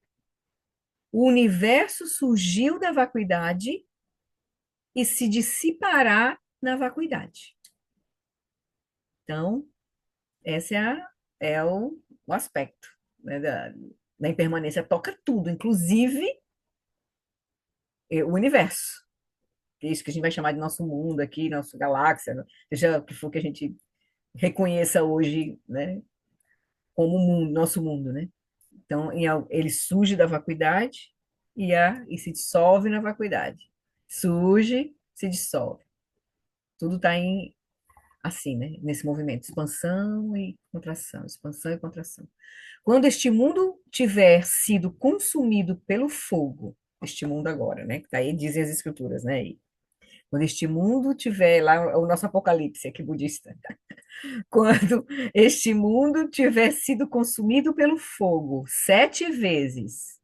o universo surgiu da vacuidade e se dissipará na vacuidade. Então, esse é o aspecto, né, da impermanência. Toca tudo, inclusive o universo. Que é isso que a gente vai chamar de nosso mundo aqui, nossa galáxia, né? Seja o que for que a gente reconheça hoje, né, como mundo, nosso mundo, né? Então, ele surge da vacuidade e se dissolve na vacuidade. Surge, se dissolve. Tudo está assim, né? Nesse movimento, expansão e contração. Quando este mundo tiver sido consumido pelo fogo, este mundo agora, né? Que tá aí dizem as escrituras, né? E quando este mundo tiver lá o nosso apocalipse aqui budista, quando este mundo tiver sido consumido pelo fogo 7 vezes,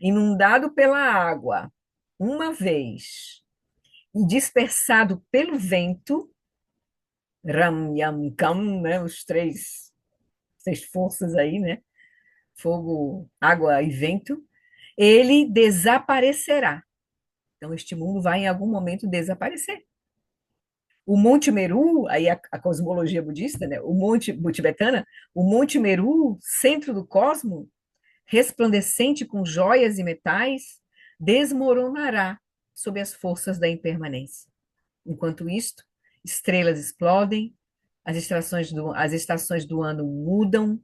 inundado pela água uma vez e dispersado pelo vento, Ram, Yam, Kam, né? Os seis forças aí, né? Fogo, água e vento, ele desaparecerá. Então, este mundo vai em algum momento desaparecer. O Monte Meru, aí a cosmologia budista, né? O Monte tibetana, o Monte Meru, centro do cosmos, resplandecente com joias e metais, desmoronará sob as forças da impermanência. Enquanto isto, estrelas explodem, as estações do ano mudam,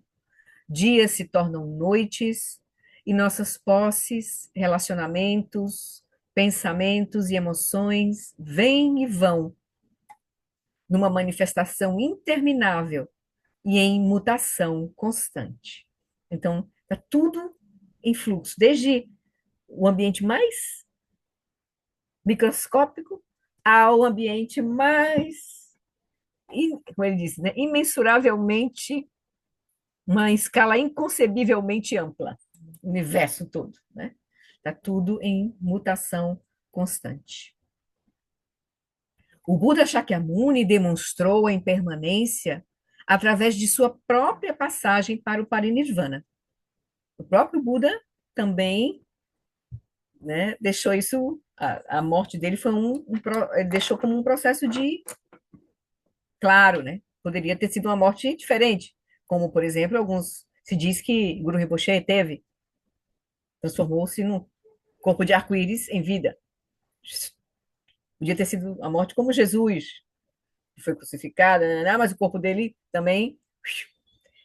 dias se tornam noites e nossas posses, relacionamentos, pensamentos e emoções vêm e vão numa manifestação interminável e em mutação constante. Então, está tudo em fluxo, desde o ambiente mais microscópico ao ambiente mais, como ele disse, né, imensuravelmente, uma escala inconcebivelmente ampla, o universo todo, né? Está tudo em mutação constante. O Buda Shakyamuni demonstrou a impermanência através de sua própria passagem para o parinirvana. O próprio Buda também, né, deixou isso, a morte dele foi ele deixou como um processo de, claro, né, poderia ter sido uma morte diferente, como, por exemplo, se diz que Guru Rinpoche teve, transformou-se num corpo de arco-íris em vida. Podia ter sido a morte como Jesus, que foi crucificado, né, mas o corpo dele também.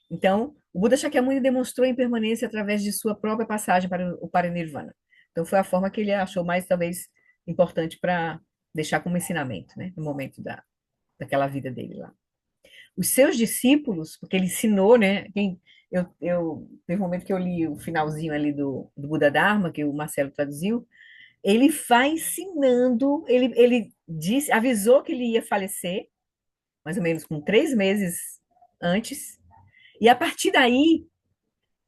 Então, o Buda Shakyamuni demonstrou a impermanência através de sua própria passagem para o Parinirvana. Então, foi a forma que ele achou mais, talvez, importante para deixar como ensinamento, né, no momento daquela vida dele lá. Os seus discípulos, porque ele ensinou, né, teve um momento que eu li o finalzinho ali do Buda Dharma, que o Marcelo traduziu, ele vai ensinando, ele disse, avisou que ele ia falecer, mais ou menos com 3 meses antes, e a partir daí,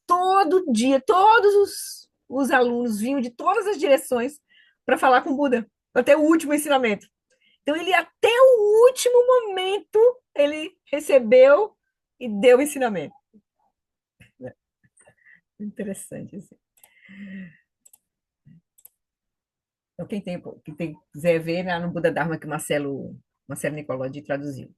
todo dia, todos os alunos vinham de todas as direções para falar com o Buda, até o último ensinamento. Então, ele, até o último momento, ele recebeu e deu o ensinamento. Interessante, assim. Então, quem quiser ver, lá no Buda Dharma, que o Marcelo Nicolodi traduziu.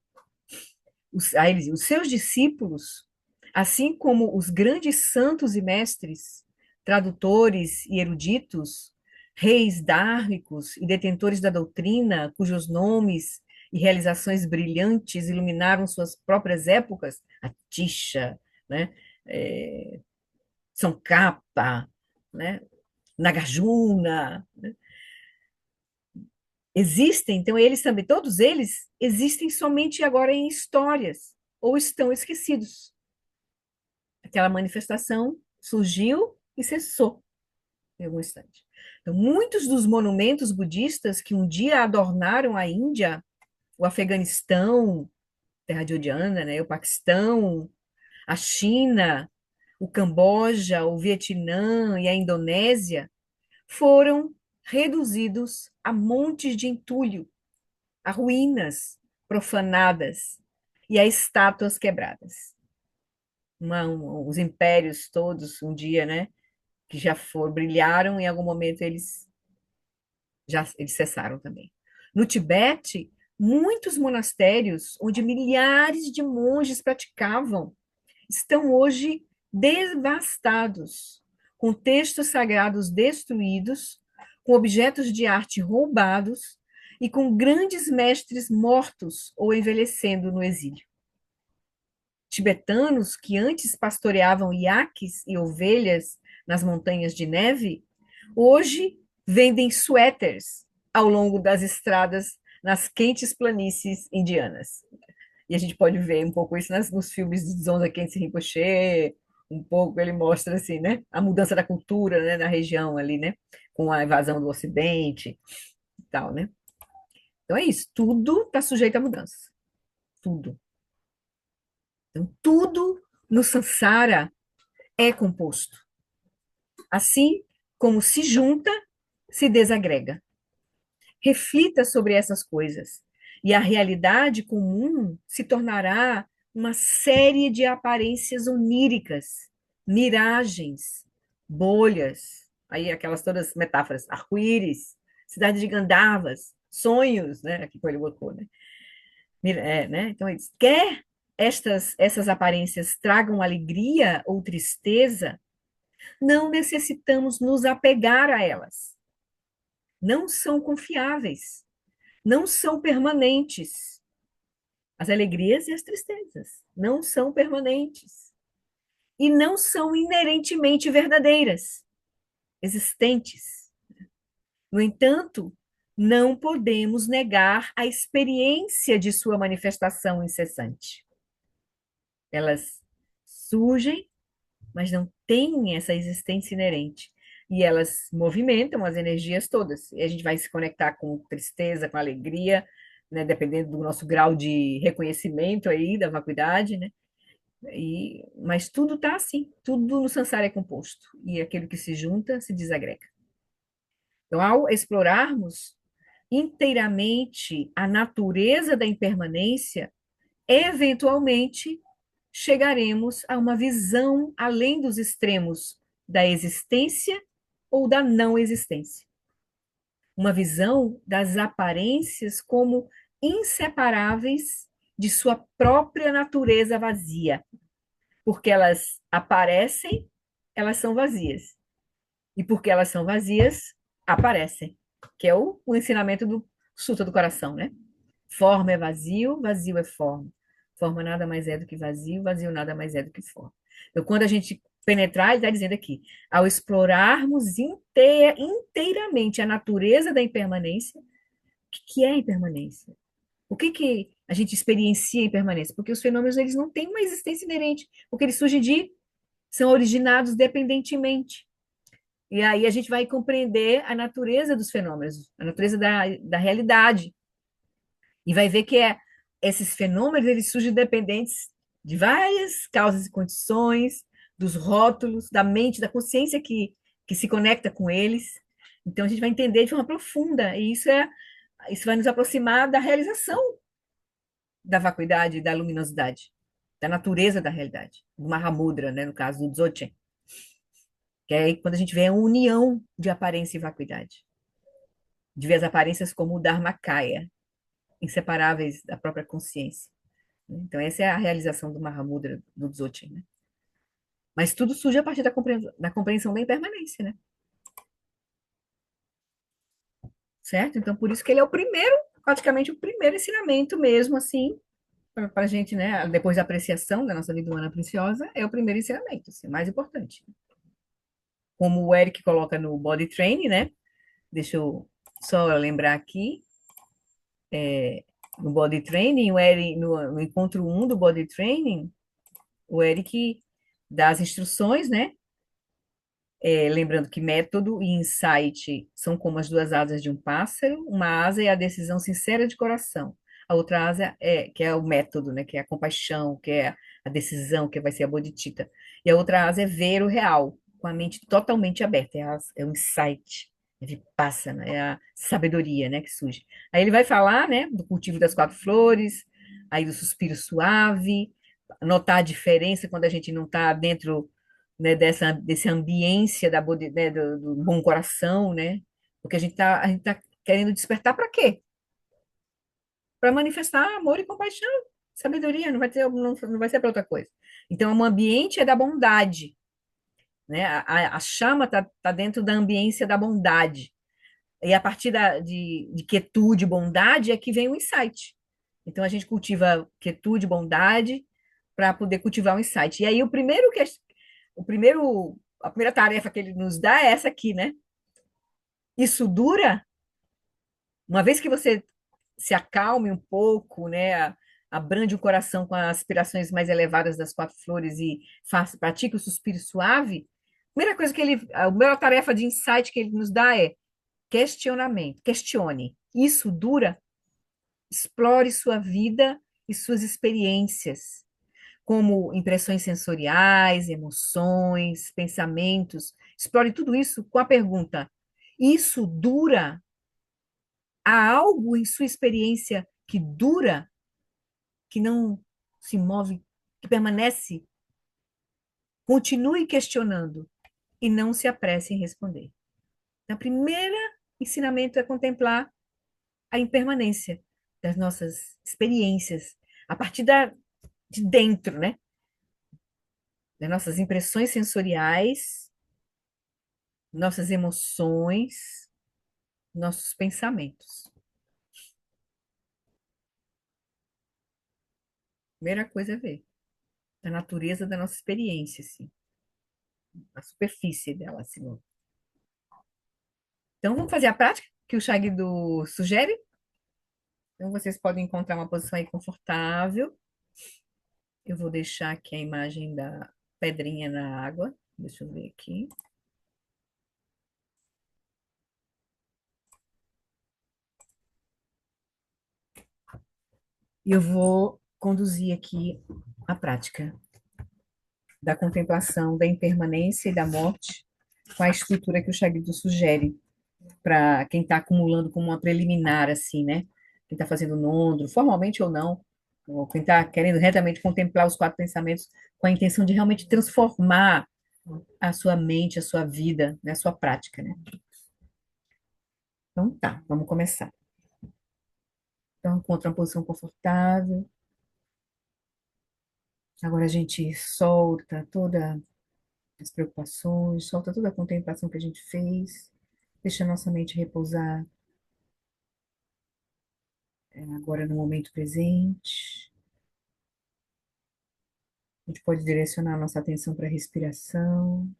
os seus discípulos, assim como os grandes santos e mestres, tradutores e eruditos, reis dármicos e detentores da doutrina, cujos nomes e realizações brilhantes iluminaram suas próprias épocas, Atisha, né? é, Tsongkhapa, né? Nagarjuna, né? Existem, então eles também, todos eles existem somente agora em histórias, ou estão esquecidos. Aquela manifestação surgiu e cessou em algum instante. Então, muitos dos monumentos budistas que um dia adornaram a Índia, o Afeganistão, terra de Odiana, né, o Paquistão, a China, o Camboja, o Vietnã e a Indonésia, foram reduzidos a montes de entulho, a ruínas profanadas e a estátuas quebradas. Os impérios todos, um dia, né, que já foram, brilharam, em algum momento eles cessaram também. No Tibete, muitos monastérios onde milhares de monges praticavam estão hoje devastados, com textos sagrados destruídos, com objetos de arte roubados e com grandes mestres mortos ou envelhecendo no exílio. Tibetanos que antes pastoreavam iaques e ovelhas nas montanhas de neve, hoje vendem suéteres ao longo das estradas nas quentes planícies indianas. E a gente pode ver um pouco isso nos filmes de Zonza Kensei Rinpoche, um pouco ele mostra assim, né, a mudança da cultura, né, na região ali, né, com a invasão do Ocidente e tal, né? Então é isso, tudo está sujeito à mudança, tudo. Então tudo no samsara é composto. Assim como se junta, se desagrega. Reflita sobre essas coisas, e a realidade comum se tornará uma série de aparências oníricas, miragens, bolhas, aí aquelas todas metáforas, arco-íris, cidade de Gandharvas, sonhos, né? Aqui que ele colocou, né? Né? Então, ele diz, quer essas aparências tragam alegria ou tristeza, não necessitamos nos apegar a elas. Não são confiáveis, não são permanentes. As alegrias e as tristezas não são permanentes. E não são inerentemente verdadeiras, existentes. No entanto, não podemos negar a experiência de sua manifestação incessante. Elas surgem, mas não têm essa existência inerente. E elas movimentam as energias todas. E a gente vai se conectar com tristeza, com alegria, né, dependendo do nosso grau de reconhecimento aí da vacuidade, né? Mas tudo está assim, tudo no samsara é composto. E aquilo que se junta se desagrega. Então, ao explorarmos inteiramente a natureza da impermanência, eventualmente chegaremos a uma visão além dos extremos da existência ou da não existência. Uma visão das aparências como inseparáveis de sua própria natureza vazia, porque elas aparecem, elas são vazias. E porque elas são vazias, aparecem, que é o ensinamento do Sutra do Coração, né? Forma é vazio, vazio é forma. Forma nada mais é do que vazio, vazio nada mais é do que forma. Então, quando a gente penetrar, ele está dizendo aqui, ao explorarmos inteiramente a natureza da impermanência, o que é a impermanência? O que a gente experiencia em impermanência? Porque os fenômenos eles não têm uma existência inerente, porque eles são originados dependentemente. E aí a gente vai compreender a natureza dos fenômenos, a natureza da realidade. E vai ver que esses fenômenos eles surgem dependentes de várias causas e condições, dos rótulos, da mente, da consciência que se conecta com eles. Então a gente vai entender de forma profunda, e isso vai nos aproximar da realização da vacuidade e da luminosidade, da natureza da realidade, do Mahamudra, né, no caso do Dzogchen, que é aí quando a gente vê a união de aparência e vacuidade, de ver as aparências como o Dharmakaya, inseparáveis da própria consciência. Né? Então, essa é a realização do Mahamudra, do Dzogchen, né? Mas tudo surge a partir da compreensão da impermanência, né? Certo? Então, por isso que ele é o primeiro, praticamente o primeiro ensinamento mesmo, assim, para a gente, né? Depois da apreciação da nossa vida humana preciosa, é o primeiro ensinamento, assim, o mais importante. Como o Eric coloca no Body Training, né? Deixa eu só lembrar aqui, no Body Training, o Eric, no encontro um do Body Training, o Eric dá as instruções, né? Lembrando que método e insight são como as duas asas de um pássaro. Uma asa é a decisão sincera de coração. A outra asa que é o método, né? Que é a compaixão, que é a decisão, que vai ser a bodhicitta. E a outra asa é ver o real, com a mente totalmente aberta. É o insight, é vipassana, é a sabedoria, né? Que surge. Aí ele vai falar, né? Do cultivo das quatro flores, aí do suspiro suave, notar a diferença quando a gente não está dentro, né, desse ambiência né, do bom coração, né? Porque a gente tá querendo despertar para quê? Para manifestar amor e compaixão, sabedoria, não vai ser para outra coisa. Então, o ambiente é da bondade, né? A chama tá dentro da ambiência da bondade. E a partir de quietude, bondade, é que vem o insight. Então, a gente cultiva quietude, bondade, para poder cultivar o insight. E aí, a primeira tarefa que ele nos dá é essa aqui, né? Isso dura, uma vez que você se acalme um pouco, né? Abrande o coração com as aspirações mais elevadas das quatro flores e pratique o suspiro suave. A primeira tarefa de insight que ele nos dá é questionamento. Questione. Isso dura? Explore sua vida e suas experiências, como impressões sensoriais, emoções, pensamentos. Explore tudo isso com a pergunta: isso dura? Há algo em sua experiência que dura, que não se move, que permanece? Continue questionando e não se apresse em responder. Então, o primeiro ensinamento é contemplar a impermanência das nossas experiências, a partir de dentro, né? Das nossas impressões sensoriais, nossas emoções, nossos pensamentos. Primeira coisa é ver a natureza da nossa experiência, assim, a superfície dela, assim. Então, vamos fazer a prática que o Shagdu sugere? Então, vocês podem encontrar uma posição aí confortável. Eu vou deixar aqui a imagem da pedrinha na água. Deixa eu ver aqui. E eu vou conduzir aqui a prática da contemplação da impermanência e da morte com a estrutura que o Shagdu sugere para quem está acumulando como uma preliminar, assim, né? Quem está fazendo nondro, formalmente ou não, ou quem está querendo retamente contemplar os quatro pensamentos com a intenção de realmente transformar a sua mente, a sua vida, né? A sua prática, né? Então tá, vamos começar. Então, encontra uma posição confortável. Agora a gente solta todas as preocupações, solta toda a contemplação que a gente fez, deixa a nossa mente repousar agora no momento presente. A gente pode direcionar a nossa atenção para a respiração,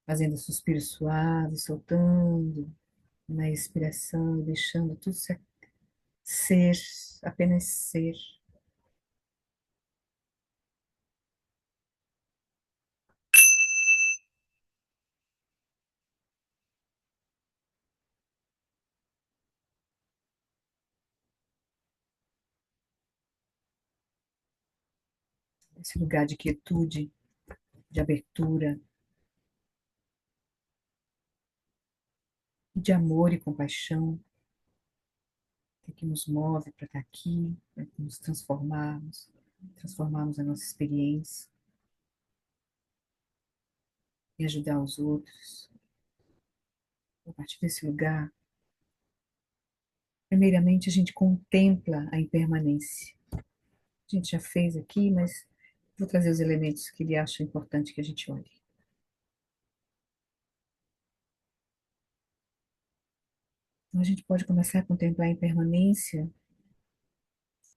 fazendo suspiro suave, soltando na expiração, deixando tudo ser, apenas ser. Esse lugar de quietude, de abertura, de amor e compaixão, que nos move para estar aqui, para nos transformarmos a nossa experiência e ajudar os outros. A partir desse lugar, Primeiramente, a gente contempla a impermanência. A gente já fez aqui, mas vou trazer os elementos que ele acha importante que a gente olhe. Então, a gente pode começar a contemplar a impermanência,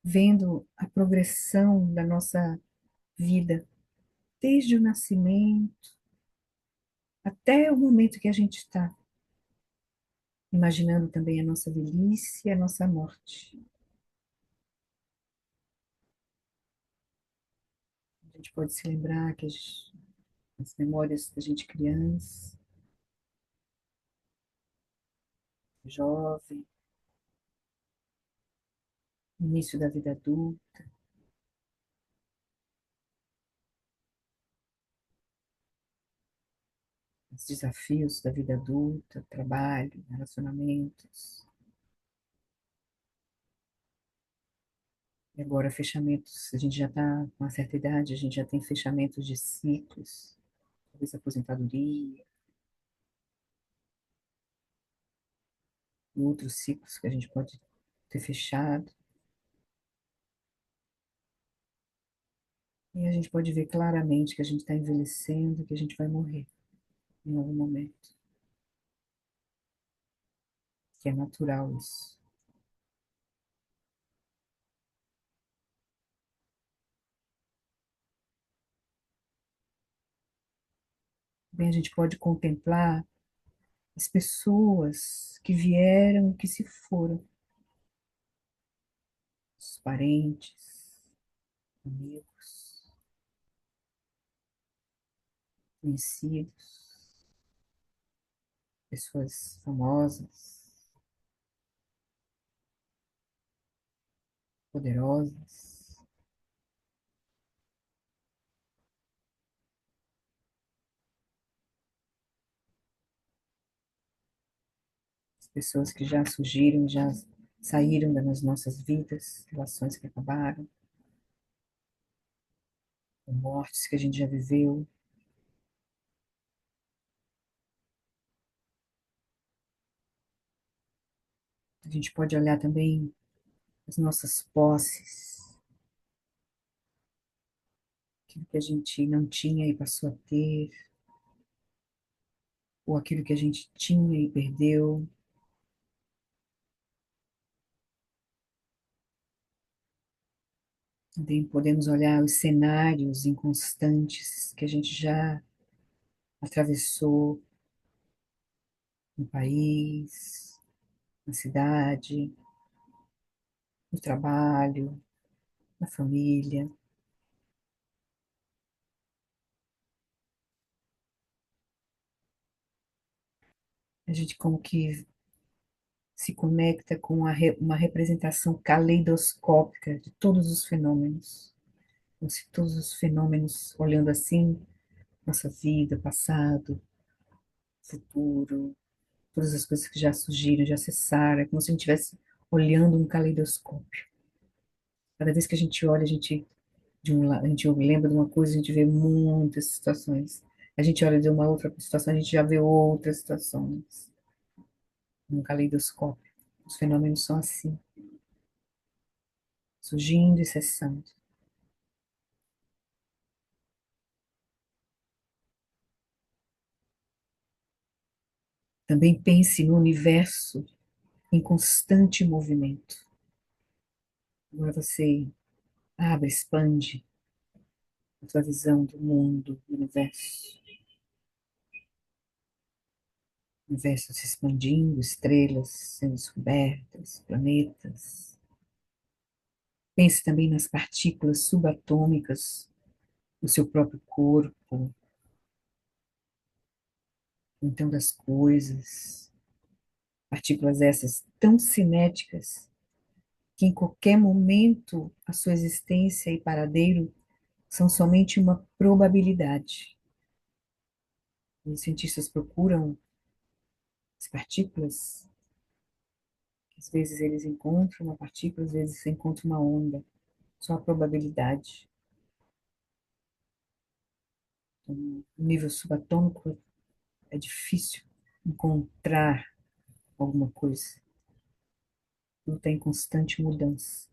vendo a progressão da nossa vida, desde o nascimento até o momento que a gente está, imaginando também a nossa velhice e a nossa morte. A gente pode se lembrar que as memórias da gente criança, jovem, início da vida adulta, os desafios da vida adulta, trabalho, relacionamentos. E agora fechamentos, a gente já está com uma certa idade, a gente já tem fechamentos de ciclos, talvez aposentadoria, e outros ciclos que a gente pode ter fechado. E a gente pode ver claramente que a gente está envelhecendo, que a gente vai morrer em algum momento, que é natural isso. Bem, a gente pode contemplar as pessoas que vieram, que se foram, os parentes, amigos, conhecidos, pessoas famosas, poderosas. As pessoas que já surgiram, já saíram das nossas vidas, relações que acabaram, mortes que a gente já viveu. A gente pode olhar também as nossas posses, aquilo que a gente não tinha e passou a ter, ou aquilo que a gente tinha e perdeu. Também podemos olhar os cenários inconstantes que a gente já atravessou no país, na cidade, no trabalho, na família. A gente como que se conecta com uma representação caleidoscópica de todos os fenômenos. Como se todos os fenômenos, olhando assim, nossa vida, passado, futuro, todas as coisas que já surgiram, já cessaram, é como se a gente estivesse olhando um caleidoscópio. Cada vez que a gente olha, a gente lembra de uma coisa, a gente vê muitas situações. A gente olha de uma outra situação, a gente já vê outras situações. Um caleidoscópio. Os fenômenos são assim, surgindo e cessando. Também pense no universo em constante movimento. Agora você abre, expande a sua visão do mundo, do universo. O universo se expandindo, estrelas sendo descobertas, planetas. Pense também nas partículas subatômicas do seu próprio corpo, então das coisas. Partículas essas tão cinéticas que em qualquer momento a sua existência e paradeiro são somente uma probabilidade. Os cientistas procuram as partículas, às vezes eles encontram uma partícula, às vezes você encontra uma onda, só a probabilidade. Então, no nível subatômico é difícil encontrar alguma coisa. tudo está em constante mudança.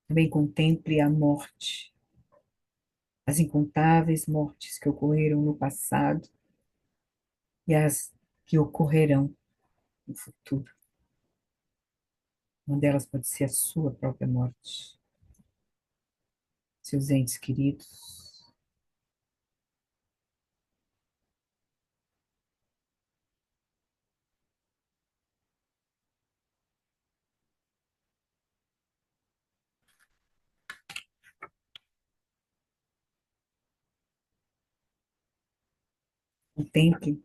Também contemple a morte, as incontáveis mortes que ocorreram no passado e as que ocorrerão no futuro. Uma delas pode ser a sua própria morte, seus entes queridos. Contemple.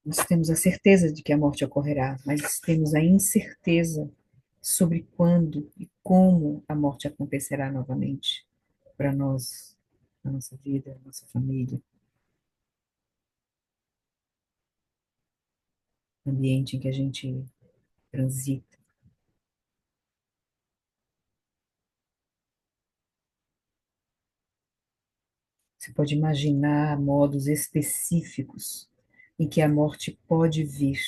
Nós temos a certeza de que a morte ocorrerá, mas temos a incerteza sobre quando e como a morte acontecerá novamente para nós, na nossa vida, na nossa família, no ambiente em que a gente transita. Você pode imaginar modos específicos em que a morte pode vir,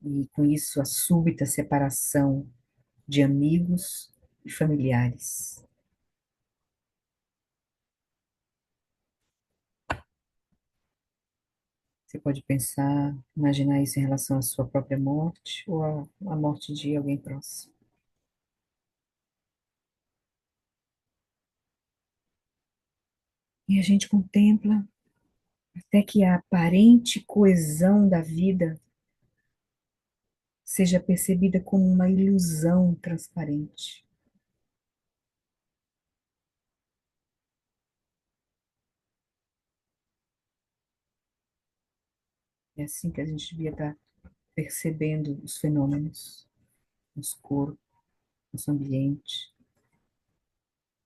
e com isso a súbita separação de amigos e familiares. Você pode pensar, imaginar isso em relação à sua própria morte ou à morte de alguém próximo. E a gente contempla até que a aparente coesão da vida seja percebida como uma ilusão transparente. É assim que a gente devia estar percebendo os fenômenos, nosso corpo, nosso ambiente,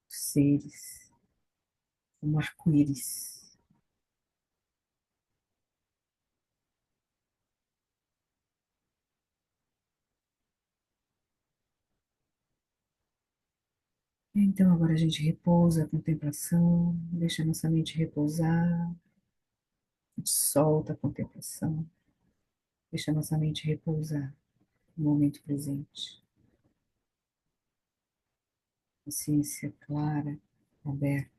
os seres, como arco-íris. Então agora a gente repousa a contemplação, deixa a nossa mente repousar, a gente solta a contemplação, deixa a nossa mente repousar no momento presente. Consciência clara, aberta.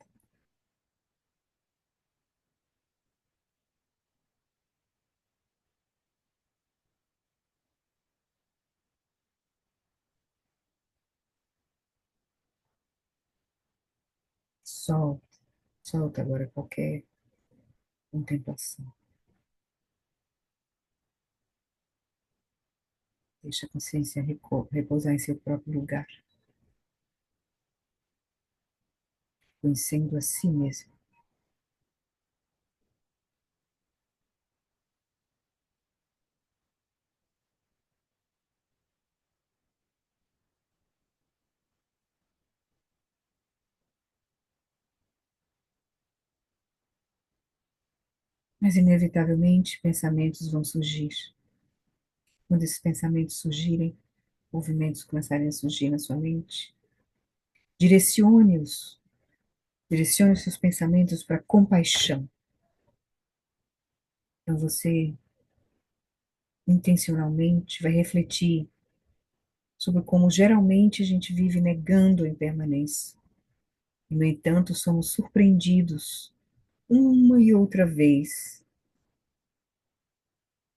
Solta, solta agora qualquer contemplação. Deixa a consciência repousar em seu próprio lugar, conhecendo a si mesmo. Mas, inevitavelmente, pensamentos vão surgir. Quando esses pensamentos surgirem, movimentos começarem a surgir na sua mente, direcione-os, direcione os seus pensamentos para compaixão. Então, você, intencionalmente, vai refletir sobre como geralmente a gente vive negando a impermanência. E, no entanto, somos surpreendidos uma e outra vez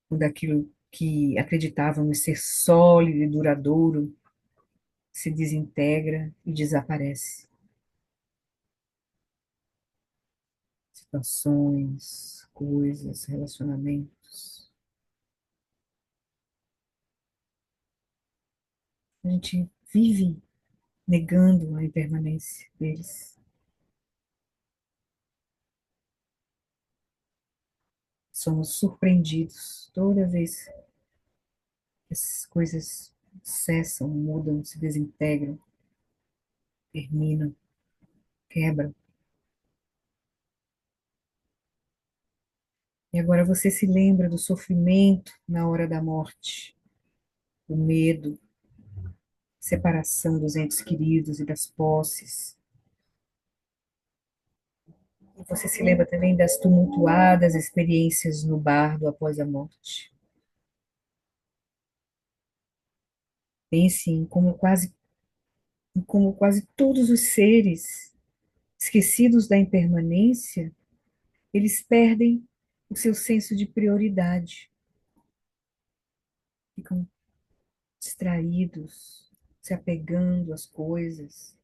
quando aquilo que acreditávamos ser sólido e duradouro se desintegra e desaparece. Situações, coisas, relacionamentos. A gente vive negando a impermanência deles. Somos surpreendidos toda vez que essas coisas cessam, mudam, se desintegram, terminam, quebram. E agora você se lembra do sofrimento na hora da morte, o medo, separação dos entes queridos e das posses. E você se lembra também das tumultuadas experiências no bardo após a morte. Pense em como quase todos os seres, esquecidos da impermanência, eles perdem o seu senso de prioridade, ficam distraídos, se apegando às coisas.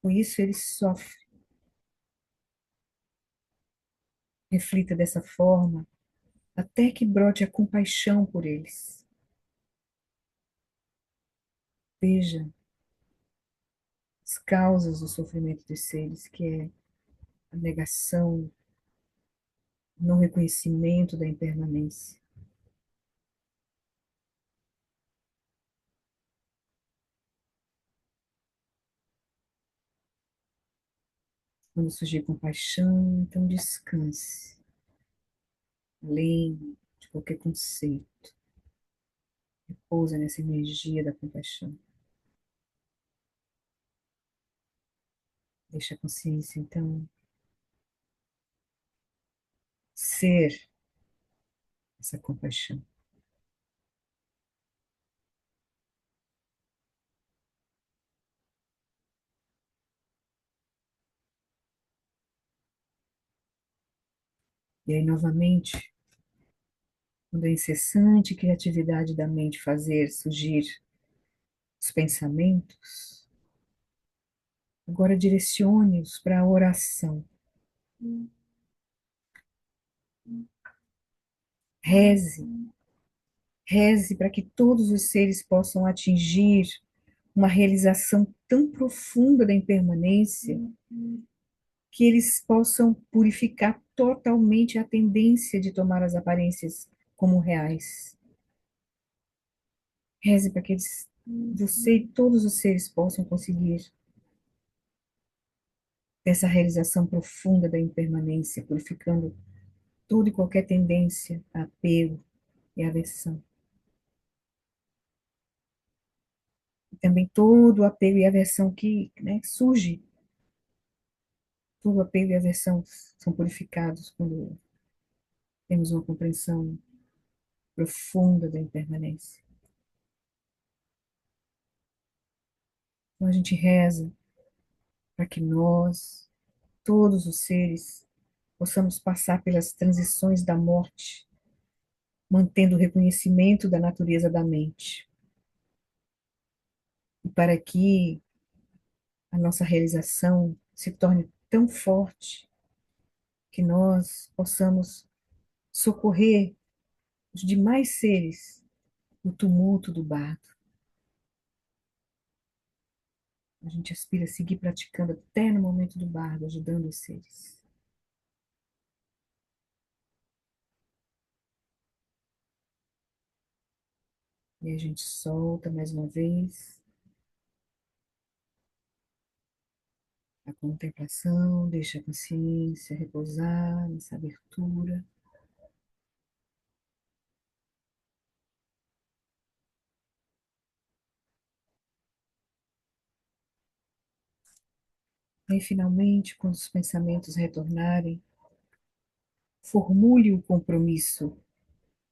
Com isso, eles sofrem. Reflita dessa forma, até que brote a compaixão por eles. Veja as causas do sofrimento dos seres, que é a negação, o não reconhecimento da impermanência. Quando surgir compaixão, então descanse, além de qualquer conceito. Repousa nessa energia da compaixão. Deixa a consciência, então, ser essa compaixão. E aí, novamente, quando a incessante criatividade da mente fazer surgir os pensamentos, agora direcione-os para a oração. Reze, reze para que todos os seres possam atingir uma realização tão profunda da impermanência que eles possam purificar totalmente a tendência de tomar as aparências como reais. Reze para que você e todos os seres possam conseguir essa realização profunda da impermanência, purificando toda e qualquer tendência a apego e aversão. E também todo o apego e aversão que, né, surge, todo o apego e aversão são purificados quando temos uma compreensão profunda da impermanência. Então a gente reza para que nós, todos os seres, possamos passar pelas transições da morte, mantendo o reconhecimento da natureza da mente. E para que a nossa realização se torne tão forte que nós possamos socorrer os demais seres no tumulto do bardo. A gente aspira a seguir praticando até no momento do bardo, ajudando os seres. E a gente solta mais uma vez a contemplação, deixa a consciência repousar nessa abertura. E finalmente, quando os pensamentos retornarem, formule o compromisso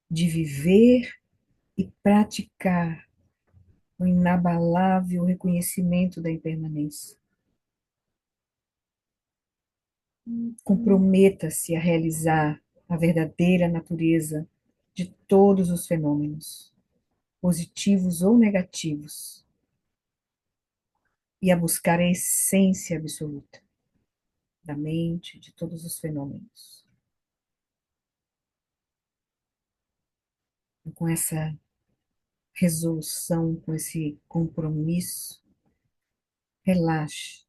de viver e praticar o inabalável reconhecimento da impermanência. Comprometa-se a realizar a verdadeira natureza de todos os fenômenos, positivos ou negativos, e a buscar a essência absoluta da mente, de todos os fenômenos. E com essa resolução, com esse compromisso, relaxe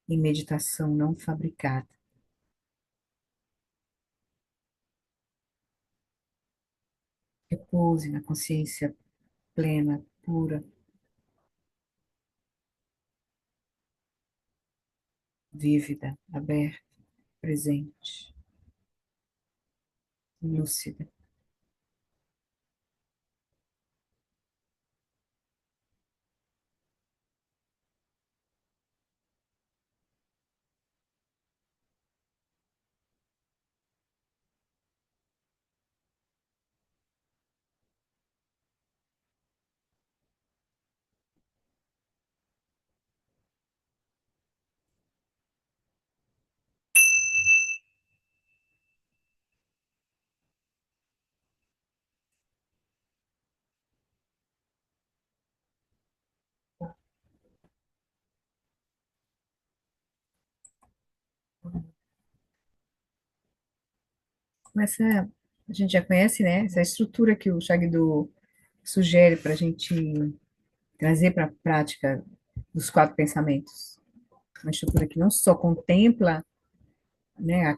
em meditação não fabricada. Repouse na consciência plena, pura, vívida, aberta, presente, lúcida. a gente já conhece, né, essa estrutura que o Shagdu sugere para a gente trazer para a prática dos quatro pensamentos. Uma estrutura que não só contempla, né,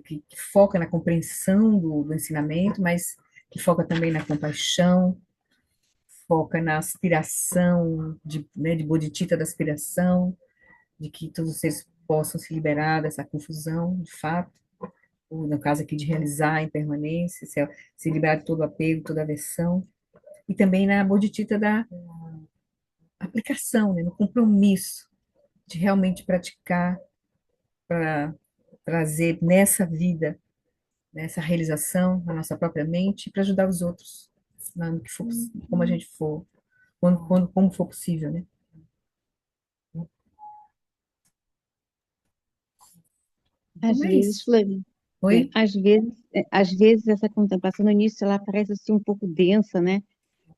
que foca na compreensão do ensinamento, mas que foca também na compaixão, foca na aspiração, de bodhicitta da aspiração, de que todos vocês possam se liberar dessa confusão, de fato, ou no caso aqui de realizar a impermanência, se liberar de todo apego, toda aversão, e também na bodhicitta da aplicação, né, no compromisso de realmente praticar para trazer nessa vida, nessa realização, na nossa própria mente, para ajudar os outros, no que for, como a gente for, como for possível, né? Às Então é vezes, isso. Flávia, Oi? às vezes essa contemplação no início ela parece assim um pouco densa, né?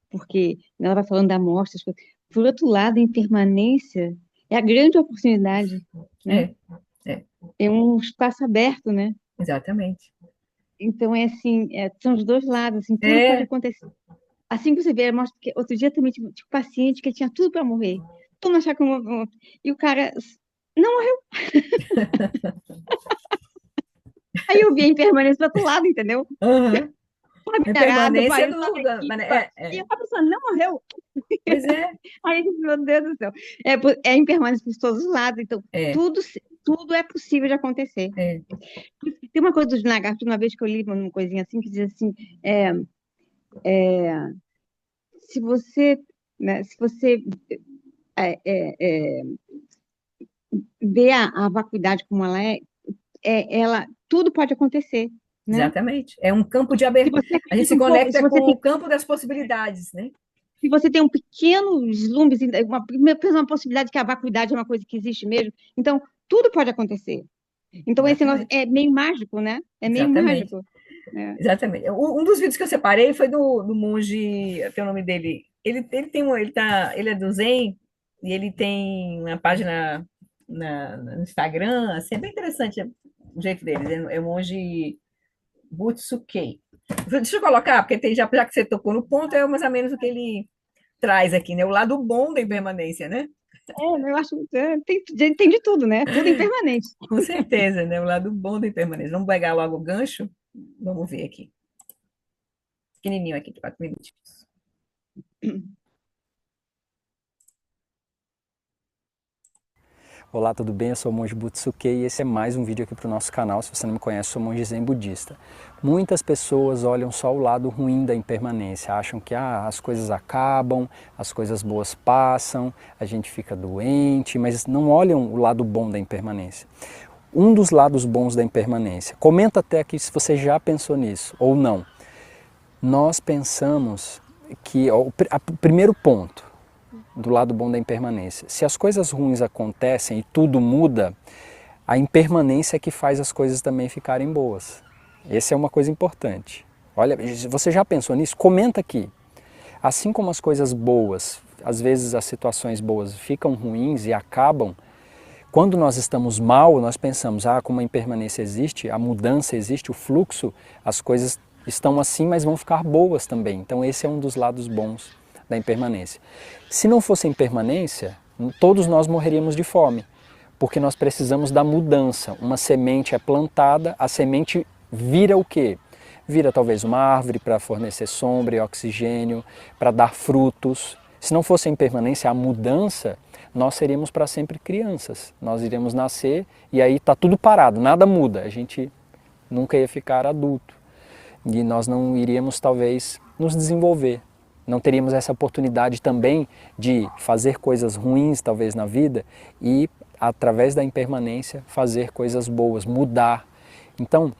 Porque ela vai falando da morte, as coisas. Por outro lado, a impermanência é a grande oportunidade, né? É, é, É um espaço aberto, né? exatamente. Então, é assim, são os dois lados, assim, tudo pode É, acontecer. Assim que você vê, mostra que outro dia também tive um paciente que ele tinha tudo para morrer. Toma chá com... E o cara não morreu. Aí eu vi a impermanência do outro lado, entendeu? aham. Tá A minerado, impermanência vai, do, toca da, aqui. E é. a pessoa não morreu. Pois é, Aí, meu Deus do céu. É impermanência por todos os lados. Então, é, tudo é possível de acontecer. é, Tem uma coisa dos lagartos, uma vez que eu li uma coisinha assim, que diz assim, é, é, se você, né, se você é, é, é, vê a vacuidade como ela tudo pode acontecer, né? exatamente. É um campo de Se abertura. você A gente acredita se um pouco, conecta com o campo das possibilidades, né? se você tem um pequeno vislumbre, assim, uma possibilidade que a vacuidade é uma coisa que existe mesmo, então tudo pode acontecer. Então esse negócio Exatamente, é meio mágico, né? É meio exatamente, mágico, né? exatamente. Um dos vídeos que eu separei foi do monge, até o nome dele. Ele tem ele é do Zen e ele tem uma página no Instagram, assim, é bem interessante o jeito dele. É o monge Butsukei. Deixa eu colocar, porque já que você tocou no ponto, é mais ou menos o que ele traz aqui, né? O lado bom da impermanência, né? Eu acho que tem de tudo, né? Tudo impermanente. Com certeza, né? O lado bom da impermanência. Vamos pegar logo o gancho? Vamos ver aqui. Pequenininho aqui, 4 minutos. Olá, tudo bem? Eu sou o Monge Butsukei e esse é mais um vídeo aqui para o nosso canal. Se você não me conhece, eu sou monge zen budista. Muitas pessoas olham só o lado ruim da impermanência, acham que as coisas acabam, as coisas boas passam, a gente fica doente, mas não olham o lado bom da impermanência. Um dos lados bons da impermanência, comenta até aqui se você já pensou nisso ou não. Nós pensamos que, o primeiro ponto, do lado bom da impermanência. Se as coisas ruins acontecem e tudo muda, a impermanência é que faz as coisas também ficarem boas. Essa é uma coisa importante. Olha, você já pensou nisso? Comenta aqui. Assim como as coisas boas, às vezes as situações boas ficam ruins e acabam, quando nós estamos mal, nós pensamos, como a impermanência existe, a mudança existe, o fluxo, as coisas estão assim, mas vão ficar boas também. Então esse é um dos lados bons da impermanência. Se não fosse a impermanência, todos nós morreríamos de fome, porque nós precisamos da mudança. Uma semente é plantada, a semente vira o quê? Vira talvez uma árvore para fornecer sombra e oxigênio, para dar frutos. Se não fosse a impermanência, a mudança, nós seríamos para sempre crianças. Nós iríamos nascer e aí está tudo parado, nada muda. A gente nunca ia ficar adulto e nós não iríamos talvez nos desenvolver. Não teríamos essa oportunidade também de fazer coisas ruins, talvez, na vida e, através da impermanência, fazer coisas boas, mudar. Então,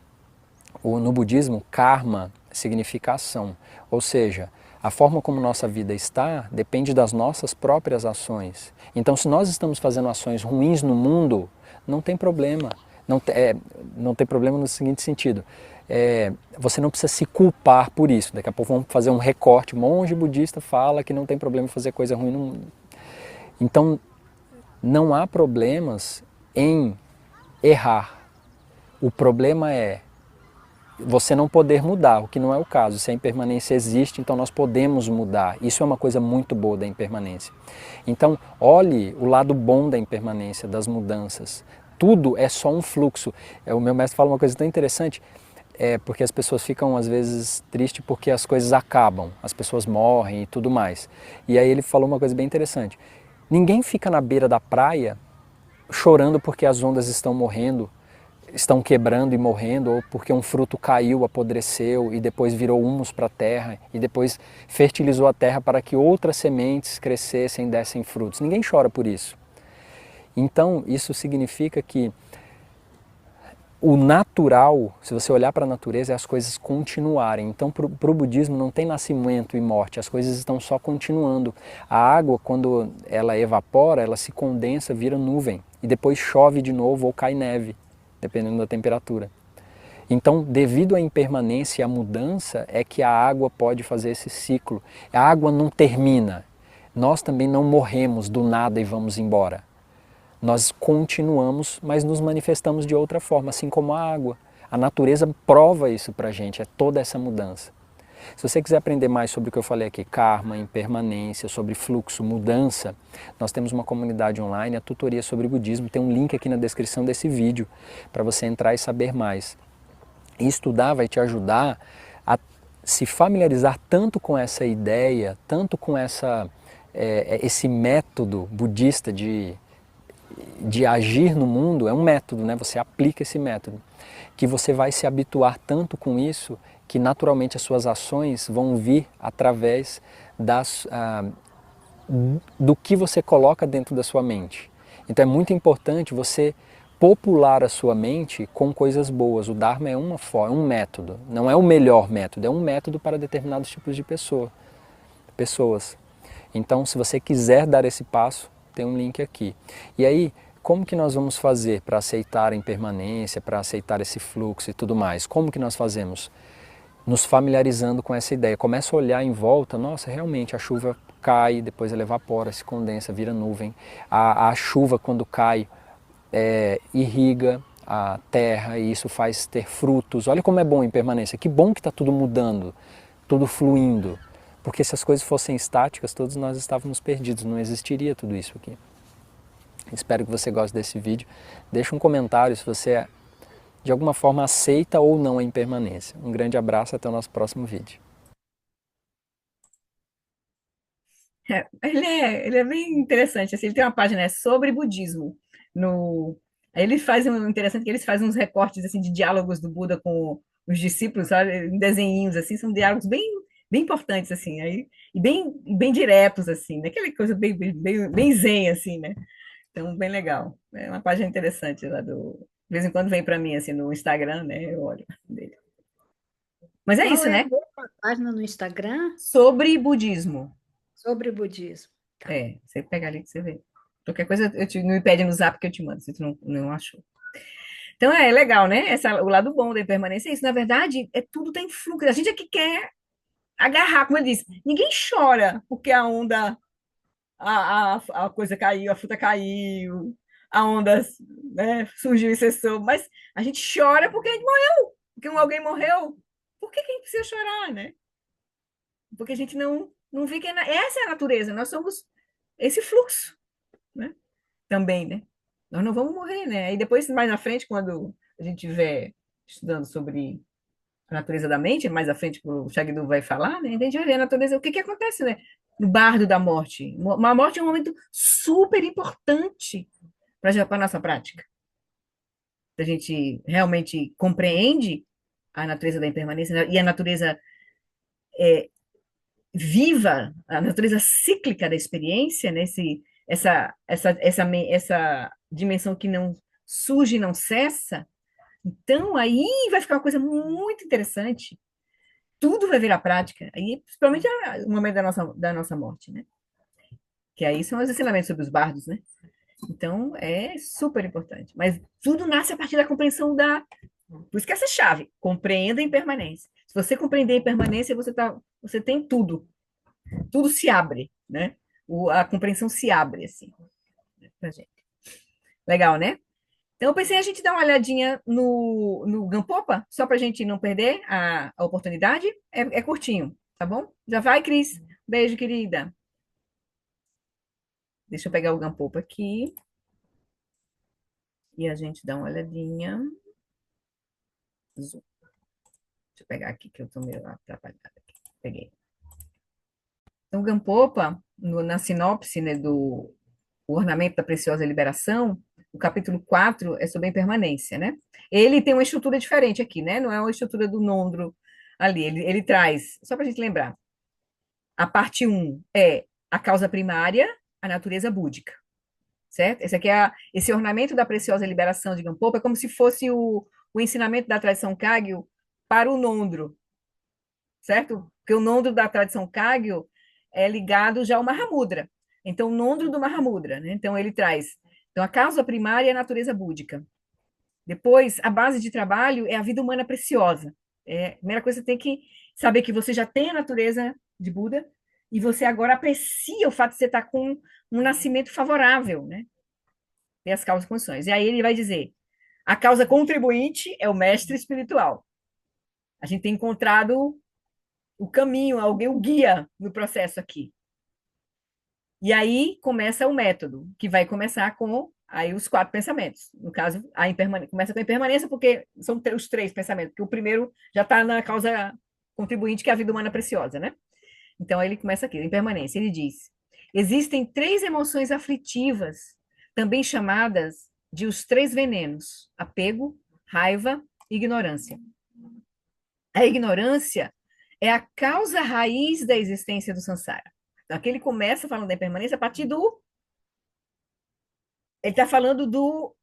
no budismo, karma significa ação, ou seja, a forma como nossa vida está depende das nossas próprias ações. Então, se nós estamos fazendo ações ruins no mundo, não tem problema. Não tem problema no seguinte sentido. Você não precisa se culpar por isso. Daqui a pouco vamos fazer um recorte. Monge budista fala que não tem problema fazer coisa ruim no mundo. Então, não há problemas em errar. O problema é você não poder mudar, o que não é o caso. Se a impermanência existe, então nós podemos mudar. Isso é uma coisa muito boa da impermanência. Então, olhe o lado bom da impermanência, das mudanças. Tudo é só um fluxo. O meu mestre fala uma coisa tão interessante, porque as pessoas ficam às vezes tristes porque as coisas acabam, as pessoas morrem e tudo mais. E aí ele falou uma coisa bem interessante. Ninguém fica na beira da praia chorando porque as ondas estão morrendo, estão quebrando e morrendo, ou porque um fruto caiu, apodreceu e depois virou humus para a terra e depois fertilizou a terra para que outras sementes crescessem e dessem frutos. Ninguém chora por isso. Então, isso significa que o natural, se você olhar para a natureza, é as coisas continuarem. Então, para o budismo não tem nascimento e morte, as coisas estão só continuando. A água, quando ela evapora, ela se condensa, vira nuvem e depois chove de novo ou cai neve, dependendo da temperatura. Então, devido à impermanência e à mudança, é que a água pode fazer esse ciclo. A água não termina. Nós também não morremos do nada e vamos embora. Nós continuamos, mas nos manifestamos de outra forma, assim como a água. A natureza prova isso pra gente, é toda essa mudança. Se você quiser aprender mais sobre o que eu falei aqui, karma, impermanência, sobre fluxo, mudança, nós temos uma comunidade online, a tutoria sobre budismo, tem um link aqui na descrição desse vídeo para você entrar e saber mais. E estudar vai te ajudar a se familiarizar tanto com essa ideia, tanto com esse método budista de agir no mundo, é um método, né? Você aplica esse método, que você vai se habituar tanto com isso que naturalmente as suas ações vão vir através do que você coloca dentro da sua mente. Então é muito importante você popular a sua mente com coisas boas. O Dharma é um método, não é o melhor método, é um método para determinados tipos de pessoas. Então, se você quiser dar esse passo, tem um link aqui. E aí, como que nós vamos fazer para aceitar a impermanência, para aceitar esse fluxo e tudo mais? Como que nós fazemos? Nos familiarizando com essa ideia. Começa a olhar em volta, nossa, realmente a chuva cai, depois ela evapora, se condensa, vira nuvem. A chuva, quando cai, irriga a terra e isso faz ter frutos. Olha como é bom a impermanência. Que bom que está tudo mudando, tudo fluindo. Porque se as coisas fossem estáticas, todos nós estávamos perdidos, não existiria tudo isso aqui. Espero que você goste desse vídeo. Deixa um comentário se você de alguma forma aceita ou não a impermanência. Um grande abraço, até o nosso próximo vídeo. Ele é bem interessante, assim, ele tem uma página sobre budismo. Aí ele faz interessante que eles fazem uns recortes assim, de diálogos do Buda com os discípulos, sabe? Em desenhinhos, assim, são diálogos bem importantes, assim, aí, e bem diretos, assim, daquela coisa bem zen, assim, né? Então, bem legal. É uma página interessante lá do. De vez em quando vem para mim, assim, no Instagram, né? Eu olho dele. Mas é Qual isso, é a né? mesma página no Instagram Sobre budismo. sobre budismo? Tá. Você pega ali que você vê. Qualquer coisa, não me pede no zap que eu te mando, se tu não achou. Então é legal, né? O lado bom da impermanência é isso. Na verdade, tudo tem fluxo. A gente é que quer agarrar, como eu disse. Ninguém chora porque a onda, a coisa caiu, a fruta caiu, a onda, né, surgiu e cessou. Mas a gente chora porque a gente morreu, porque alguém morreu. Por que a gente precisa chorar, né? Porque a gente não vê que essa é a natureza. Nós somos esse fluxo, né? Também, né? Nós não vamos morrer, né? E depois, mais na frente, quando a gente estiver estudando sobre a natureza da mente, mais à frente o Shagdu vai falar, né? A gente vai ver a natureza, o que acontece, né? No bardo da morte. Uma morte é um momento super importante para a nossa prática. A gente realmente compreende a natureza da impermanência e a natureza viva, a natureza cíclica da experiência, né? Essa dimensão que não surge e não cessa. Então, aí vai ficar uma coisa muito interessante. Tudo vai virar prática, aí, principalmente no momento da nossa morte, né? Que aí são os ensinamentos sobre os bardos, né? Então, é super importante. Mas tudo nasce a partir da compreensão da. Por isso que essa chave, compreenda a impermanência. Se você compreender a impermanência, você tem tudo. Tudo se abre, né? A compreensão se abre, assim, pra gente. Legal, né? Então, eu pensei a gente dar uma olhadinha no Gampopa, só para a gente não perder a oportunidade. É curtinho, tá bom? Já vai, Cris. Beijo, querida. Deixa eu pegar o Gampopa aqui e a gente dá uma olhadinha. Zoom. Deixa eu pegar aqui que eu estou meio atrapalhada aqui. Peguei. Então, o Gampopa, na sinopse, né, do O Ornamento da Preciosa Liberação, o capítulo 4 é sobre a impermanência, né? Ele tem uma estrutura diferente aqui, né? Não é uma estrutura do Nondro ali. Ele traz, só para a gente lembrar, a parte um é a causa primária, a natureza búdica, certo? Esse ornamento da preciosa liberação de Gampopa é como se fosse o ensinamento da tradição Kagyu para o Nondro, certo? Porque o Nondro da tradição Kagyu é ligado já ao Mahamudra. Então, o Nondro do Mahamudra, né? Então, ele traz. Então, a causa primária é a natureza búdica. Depois, a base de trabalho é a vida humana preciosa. A primeira coisa, você tem que saber que você já tem a natureza de Buda e você agora aprecia o fato de você estar com um nascimento favorável, né? Tem as causas e condições. E aí ele vai dizer, a causa contribuinte é o mestre espiritual. A gente tem encontrado o caminho, alguém, o guia no processo aqui. E aí começa o método, que vai começar com aí os 4 pensamentos. No caso, começa com a impermanência, porque são os 3 pensamentos, porque o primeiro já está na causa contribuinte, que é a vida humana preciosa, né? Então, ele começa aqui, a impermanência. Ele diz, existem 3 emoções aflitivas, também chamadas de os 3 venenos, apego, raiva e ignorância. A ignorância é a causa raiz da existência do samsara. Então, aqui ele começa falando da impermanência a partir do... Ele está falando do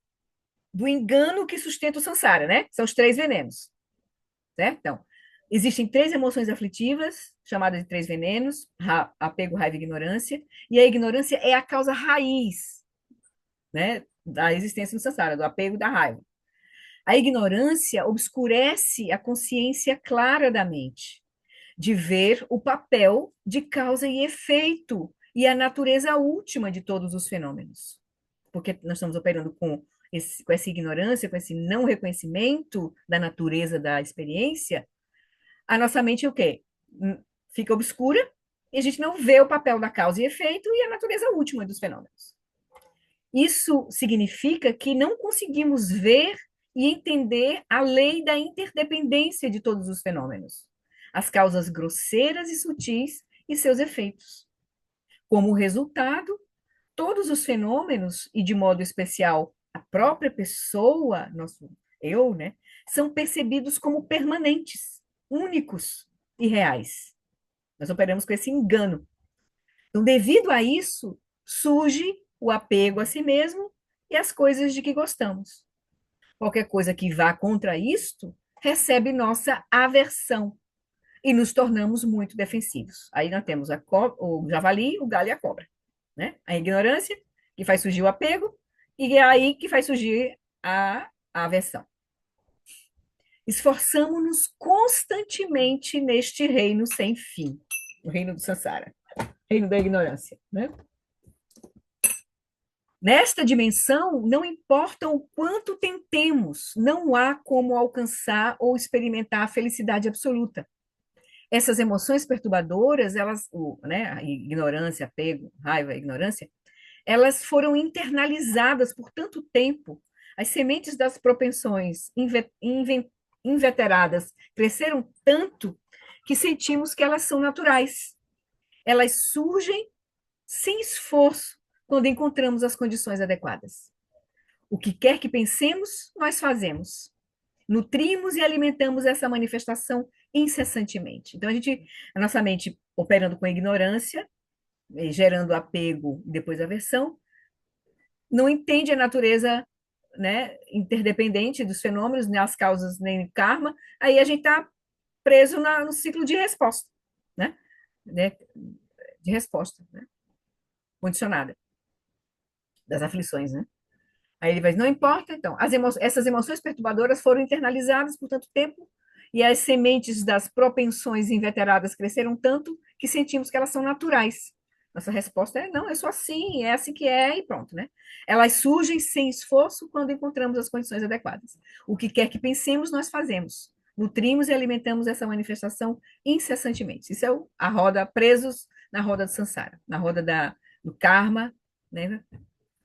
engano que sustenta o samsara, né? São os 3 venenos, certo? Então, existem 3 emoções aflitivas, chamadas de 3 venenos, apego, raiva e ignorância, e a ignorância é a causa raiz, né, da existência do samsara, do apego e da raiva. A ignorância obscurece a consciência clara da mente, de ver o papel de causa e efeito e a natureza última de todos os fenômenos. Porque nós estamos operando com essa ignorância, com esse não reconhecimento da natureza da experiência, a nossa mente o quê? Fica obscura e a gente não vê o papel da causa e efeito e a natureza última dos fenômenos. Isso significa que não conseguimos ver e entender a lei da interdependência de todos os fenômenos, as causas grosseiras e sutis e seus efeitos. Como resultado, todos os fenômenos, e de modo especial a própria pessoa, nosso eu, né, são percebidos como permanentes, únicos e reais. Nós operamos com esse engano. Então, devido a isso, surge o apego a si mesmo e as coisas de que gostamos. Qualquer coisa que vá contra isto recebe nossa aversão e nos tornamos muito defensivos. Aí nós temos o javali, o galho e a cobra, né? A ignorância, que faz surgir o apego, e é aí que faz surgir a aversão. Esforçamos-nos constantemente neste reino sem fim, o reino do samsara, reino da ignorância, né? Nesta dimensão, não importa o quanto tentemos, não há como alcançar ou experimentar a felicidade absoluta. Essas emoções perturbadoras, né, a ignorância, apego, raiva, ignorância, elas foram internalizadas por tanto tempo, as sementes das propensões inveteradas cresceram tanto que sentimos que elas são naturais. Elas surgem sem esforço quando encontramos as condições adequadas. O que quer que pensemos, nós fazemos. Nutrimos e alimentamos essa manifestação incessantemente. Então, a nossa mente operando com ignorância, gerando apego e depois aversão, não entende a natureza, né, interdependente dos fenômenos, nem as causas, nem o karma, aí a gente está preso no ciclo de resposta, né? De resposta, né? Condicionada das aflições, né? Aí ele vai, não importa, então, essas emoções perturbadoras foram internalizadas por tanto tempo e as sementes das propensões inveteradas cresceram tanto que sentimos que elas são naturais. Nossa resposta é não, eu sou assim, é assim que é e pronto, né? Elas surgem sem esforço quando encontramos as condições adequadas. O que quer que pensemos, nós fazemos. Nutrimos e alimentamos essa manifestação incessantemente. Isso é a roda, presos na roda do samsara, na roda do karma, né?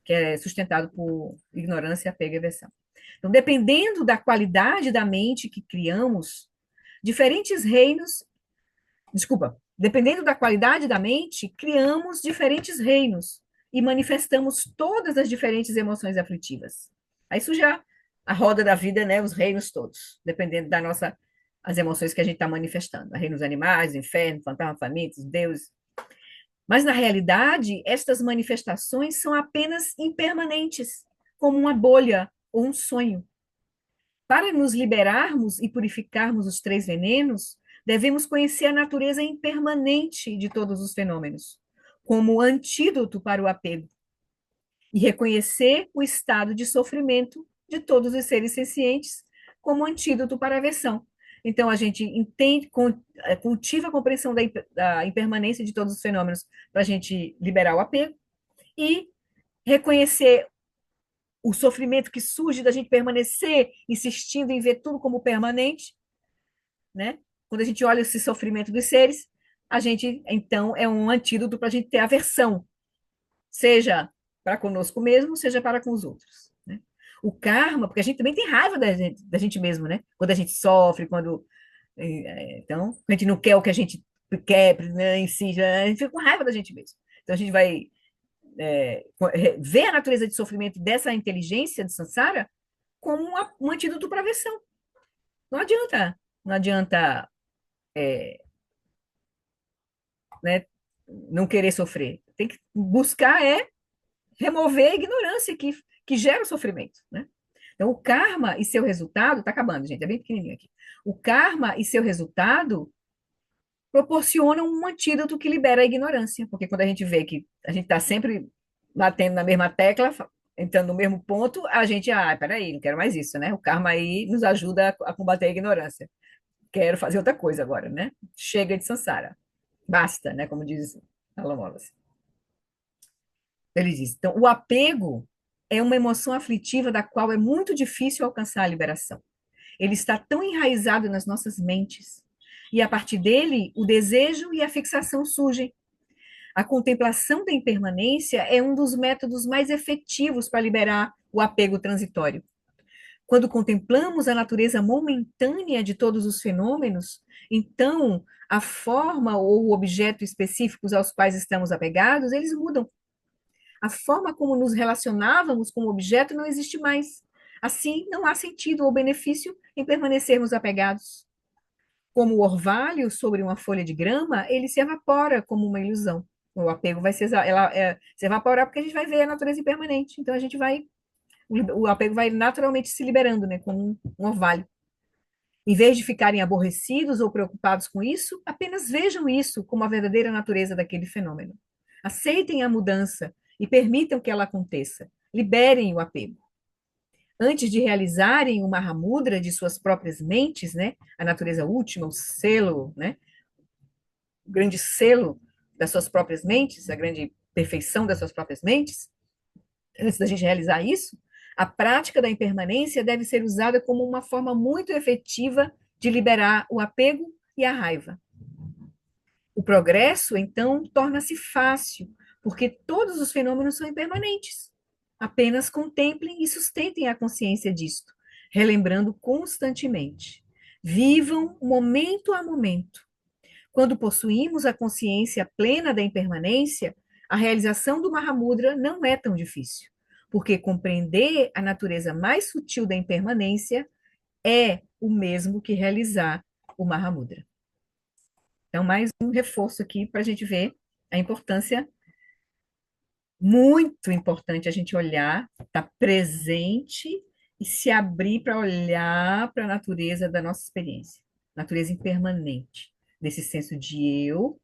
Que é sustentado por ignorância, apego e aversão. Então, dependendo da qualidade da mente que criamos, diferentes reinos, desculpa, dependendo da qualidade da mente, criamos diferentes reinos e manifestamos todas as diferentes emoções aflitivas. Aí surge a roda da vida, né, os reinos todos, dependendo da nossa as emoções que a gente está manifestando. Reinos animais, inferno, fantasma, famintos, deuses. Mas, na realidade, estas manifestações são apenas impermanentes, como uma bolha ou um sonho. Para nos liberarmos e purificarmos os três venenos, devemos conhecer a natureza impermanente de todos os fenômenos, como antídoto para o apego, e reconhecer o estado de sofrimento de todos os seres sencientes como antídoto para a aversão. Então, a gente entende, cultiva a compreensão da impermanência de todos os fenômenos para a gente liberar o apego e reconhecer o sofrimento que surge da gente permanecer insistindo em ver tudo como permanente, né? Quando a gente olha esse sofrimento dos seres, a gente, então, é um antídoto para a gente ter aversão, seja para conosco mesmo, seja para com os outros, né? O karma, porque a gente também tem raiva da gente mesmo, né? Quando a gente sofre, quando então, a gente não quer o que a gente quer, né, em si, a gente fica com raiva da gente mesmo. Então, a gente vai ver a natureza de sofrimento dessa inteligência de Sansara como um antídoto para a aversão. Não adianta, não adianta, né, não querer sofrer. Tem que buscar remover a ignorância que gera o sofrimento, né? Então, o karma e seu resultado, está acabando, gente, é bem pequenininho aqui. O karma e seu resultado proporcionam um antídoto que libera a ignorância, porque quando a gente vê que a gente está sempre batendo na mesma tecla, entrando no mesmo ponto, a gente, peraí, não quero mais isso, né? O karma aí nos ajuda a combater a ignorância. Quero fazer outra coisa agora, né? Chega de samsara. Basta, né? Como diz Alan Wallace. Ele diz, então, o apego é uma emoção aflitiva da qual é muito difícil alcançar a liberação. Ele está tão enraizado nas nossas mentes, e a partir dele, o desejo e a fixação surgem. A contemplação da impermanência é um dos métodos mais efetivos para liberar o apego transitório. Quando contemplamos a natureza momentânea de todos os fenômenos, então a forma ou o objeto específicos aos quais estamos apegados, eles mudam. A forma como nos relacionávamos com o objeto não existe mais. Assim, não há sentido ou benefício em permanecermos apegados. Como o orvalho sobre uma folha de grama, ele se evapora como uma ilusão. O apego vai se evaporar porque a gente vai ver a natureza impermanente. Então, o apego vai naturalmente se liberando, né, como um orvalho. Em vez de ficarem aborrecidos ou preocupados com isso, apenas vejam isso como a verdadeira natureza daquele fenômeno. Aceitem a mudança e permitam que ela aconteça. Liberem o apego. Antes de realizarem o Mahamudra de suas próprias mentes, né, a natureza última, o selo, né, o grande selo das suas próprias mentes, a grande perfeição das suas próprias mentes, antes da gente realizar isso, a prática da impermanência deve ser usada como uma forma muito efetiva de liberar o apego e a raiva. O progresso, então, torna-se fácil, porque todos os fenômenos são impermanentes. Apenas contemplem e sustentem a consciência disto, relembrando constantemente. Vivam momento a momento. Quando possuímos a consciência plena da impermanência, a realização do Mahamudra não é tão difícil, porque compreender a natureza mais sutil da impermanência é o mesmo que realizar o Mahamudra. Então, mais um reforço aqui para a gente ver a importância, muito importante a gente olhar, estar presente e se abrir para olhar para a natureza da nossa experiência, natureza impermanente, desse senso de eu,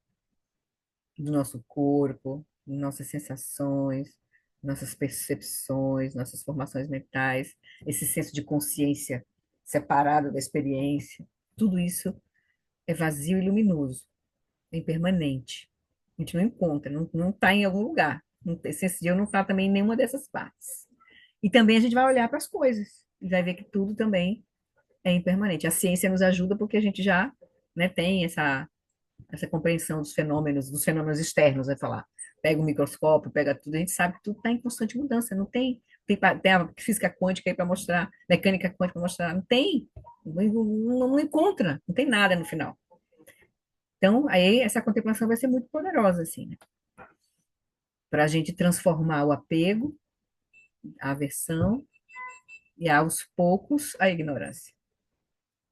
do nosso corpo, nossas sensações, nossas percepções, nossas formações mentais, esse senso de consciência separado da experiência, tudo isso é vazio e luminoso, é impermanente. A gente não encontra, não está em algum lugar. Esse dia não está também em nenhuma dessas partes. E também a gente vai olhar para as coisas e vai ver que tudo também é impermanente. A ciência nos ajuda porque a gente já, né, tem essa compreensão dos fenômenos externos, vai falar. Pega o microscópio, pega tudo, a gente sabe que tudo está em constante mudança, não tem a física quântica aí para mostrar, mecânica quântica para mostrar, não tem, não encontra, não tem nada no final. Então, aí essa contemplação vai ser muito poderosa, assim, né? Para a gente transformar o apego, a aversão e aos poucos a ignorância.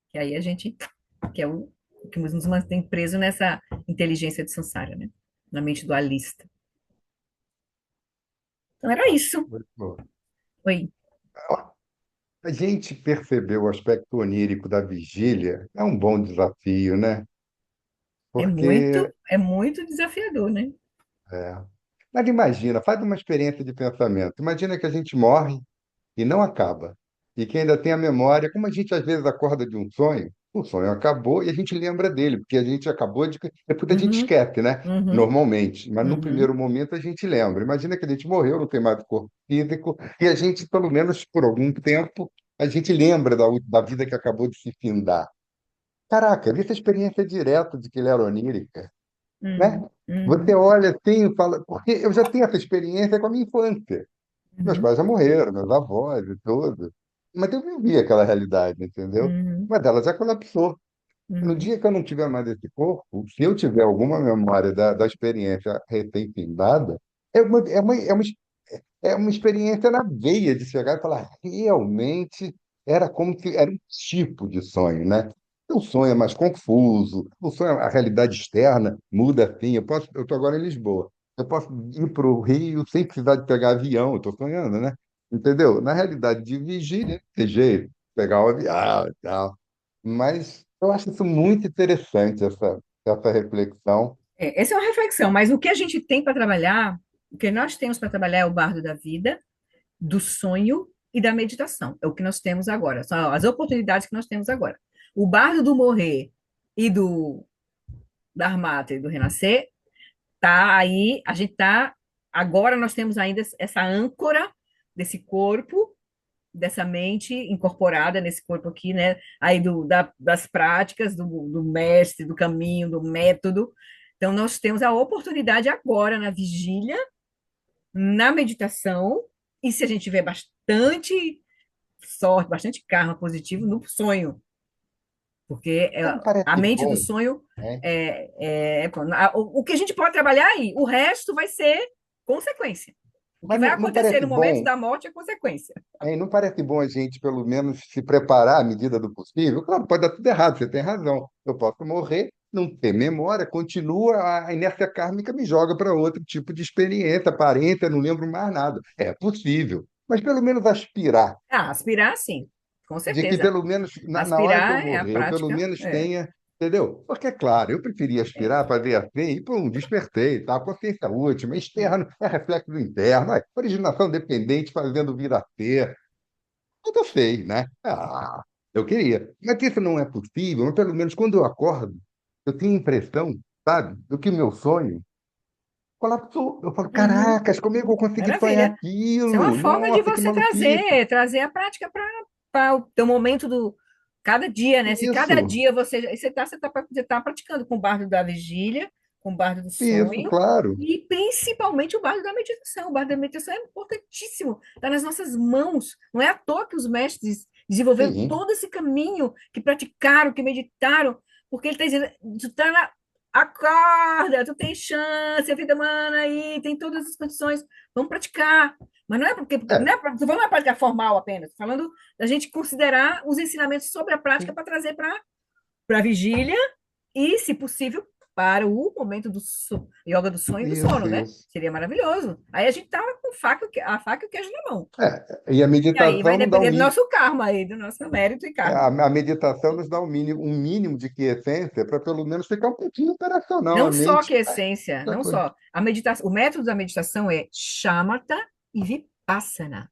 Que aí a gente, que é o que nos mantém preso nessa inteligência de samsara, né? Na mente dualista. Então era isso. Muito bom. Oi. A gente perceber o aspecto onírico da vigília é um bom desafio, né? Porque, É muito desafiador, né? é, mas imagina, faz uma experiência de pensamento. Imagina que a gente morre e não acaba. E que ainda tem a memória, como a gente às vezes acorda de um sonho, o sonho acabou e a gente lembra dele, porque a gente acabou de. Depois a gente Uhum, esquece, né? uhum, Normalmente. Mas no uhum, primeiro momento a gente lembra. Imagina que a gente morreu, não tem mais o corpo físico, e a gente, pelo menos por algum tempo, a gente lembra da vida que acabou de se findar. Caraca, essa experiência direta de que ele era onírica, né? uhum, Você uhum, olha assim e fala, porque eu já tenho essa experiência com a minha infância. Meus uhum, pais já morreram, meus avós e tudo. Mas eu vivi aquela realidade, entendeu? uhum, Mas ela já colapsou. No uhum. dia que eu não tiver mais esse corpo, se eu tiver alguma memória da experiência recém-findada, é uma experiência na veia de chegar e falar, realmente era como se era um tipo de sonho, né? O sonho é mais confuso, o sonho, a realidade externa muda assim. Eu estou agora em Lisboa. Eu posso ir para o Rio sem precisar de pegar avião, eu estou sonhando, né? Entendeu? Na realidade de vigília, tem jeito, pegar o avião e tal. Mas eu acho isso muito interessante, essa reflexão. Essa é uma reflexão, mas o que a gente tem para trabalhar, o que nós temos para trabalhar é o bardo da vida, do sonho e da meditação. É o que nós temos agora, são as oportunidades que nós temos agora. O bardo do morrer e do Dharmata e do renascer tá aí, a gente tá agora nós temos ainda essa âncora desse corpo, dessa mente incorporada nesse corpo aqui, né? Aí das práticas do mestre, do caminho, do método. Então nós temos a oportunidade agora na vigília, na meditação, e se a gente tiver bastante sorte, bastante karma positivo no sonho, porque Mas não a parece mente do bom, sonho né? o que a gente pode trabalhar aí, o resto vai ser consequência. O que Mas vai não acontecer parece no momento bom. da morte é consequência. Hein? Não parece bom a gente, pelo menos, se preparar à medida do possível? Claro, pode dar tudo errado, você tem razão. Eu posso morrer, não ter memória, continua, a inércia kármica me joga para outro tipo de experiência, aparência, não lembro mais nada. É possível. Mas pelo menos aspirar, Aspirar, sim, com de que certeza. pelo menos na hora que eu Aspirar é a morrer, eu pelo prática. menos tenha. Entendeu? Porque, é claro, eu preferia aspirar para ver assim e, pum, despertei, tá? A consciência última, externo, é reflexo do interno, originação dependente fazendo vir a ser. Eu sei, né? Ah, eu queria. Mas isso não é possível, mas pelo menos quando eu acordo, eu tenho a impressão, sabe, do que o meu sonho colapsou. Eu falo, Uhum, caracas, como é que eu consegui sonhar maravilha. Isso é uma aquilo? forma de Nossa, que você maluquice. trazer a prática para o teu momento do cada dia, né? Se cada Isso, dia você tá praticando com o bardo da vigília, com o bardo do isso, sonho claro. e principalmente o bardo da meditação. O bardo da meditação é importantíssimo, está nas nossas mãos. Não é à toa que os mestres desenvolveram Sim, todo esse caminho, que praticaram, que meditaram, porque ele está dizendo, tu tá na, acorda, tu tem chance, a vida humana aí, tem todas as condições, vamos praticar. Mas não é porque é. não é uma prática formal apenas, tô falando da gente considerar os ensinamentos sobre a prática para trazer para a vigília e, se possível, para o momento do yoga do sonho e do sono, Isso, né? isso. Seria maravilhoso. Aí a gente tava com a faca e o queijo na mão. E a E aí vai meditação não dá um depender do mínimo. nosso karma aí, do nosso mérito e karma. A meditação nos dá um mínimo de quiescência para pelo menos ficar um pouquinho operacional a Não só que mente. a essência, Da não coisa. só. A meditação, o método da meditação é shamatha e vipassana.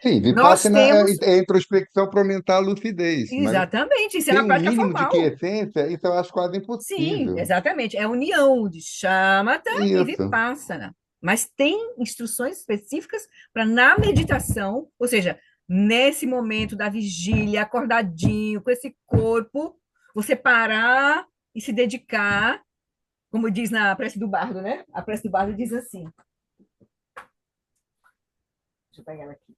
Sim, Nós Vipassana temos, é introspecção para aumentar a lucidez, mas exatamente, isso é tem na um prática mínimo de formal. quiescência, isso eu acho quase Sim, impossível. exatamente. É a união de Shamatha e Isso. Vipassana. Mas tem instruções específicas para, na meditação, ou seja, nesse momento da vigília, acordadinho, com esse corpo, você parar e se dedicar, como diz na prece do Bardo, né? A prece do Bardo diz assim. Deixa eu pegar ela aqui.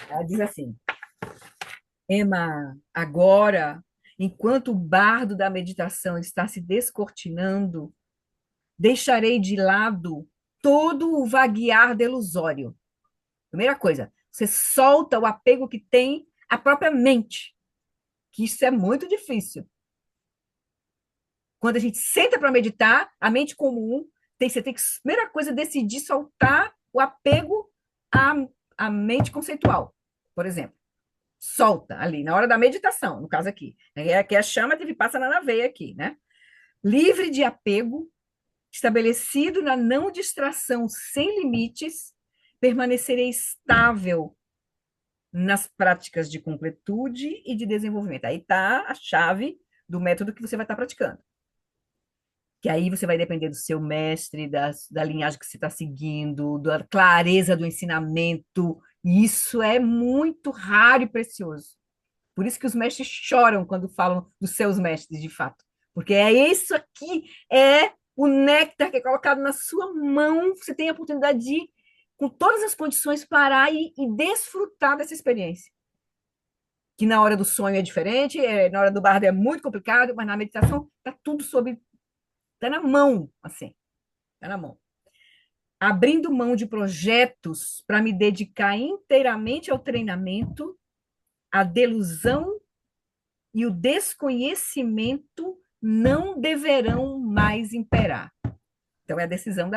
Ela diz assim: Emma, agora, enquanto o bardo da meditação está se descortinando, deixarei de lado todo o vaguear delusório. Primeira coisa, você solta o apego que tem à própria mente, que isso é muito difícil. Quando a gente senta para meditar, a mente comum, você tem que, primeira coisa, decidir soltar o apego à, à mente conceitual, por exemplo. Solta ali, na hora da meditação, no caso aqui. Que é a chama de Vipassana na veia aqui, né? Livre de apego, estabelecido na não distração sem limites, permanecerei estável nas práticas de completude e de desenvolvimento. Aí está a chave do método que você vai estar praticando. Que aí você vai depender do seu mestre, da linhagem que você está seguindo, da clareza do ensinamento. E isso é muito raro e precioso. Por isso que os mestres choram quando falam dos seus mestres, de fato. Porque é isso aqui, é o néctar que é colocado na sua mão. Você tem a oportunidade de, com todas as condições, parar e desfrutar dessa experiência. Que na hora do sonho é diferente, na hora do bardo é muito complicado, mas na meditação está tudo sob. Está na mão, assim. Está na mão. Abrindo mão de projetos para me dedicar inteiramente ao treinamento, a delusão e o desconhecimento não deverão mais imperar. Então, é a decisão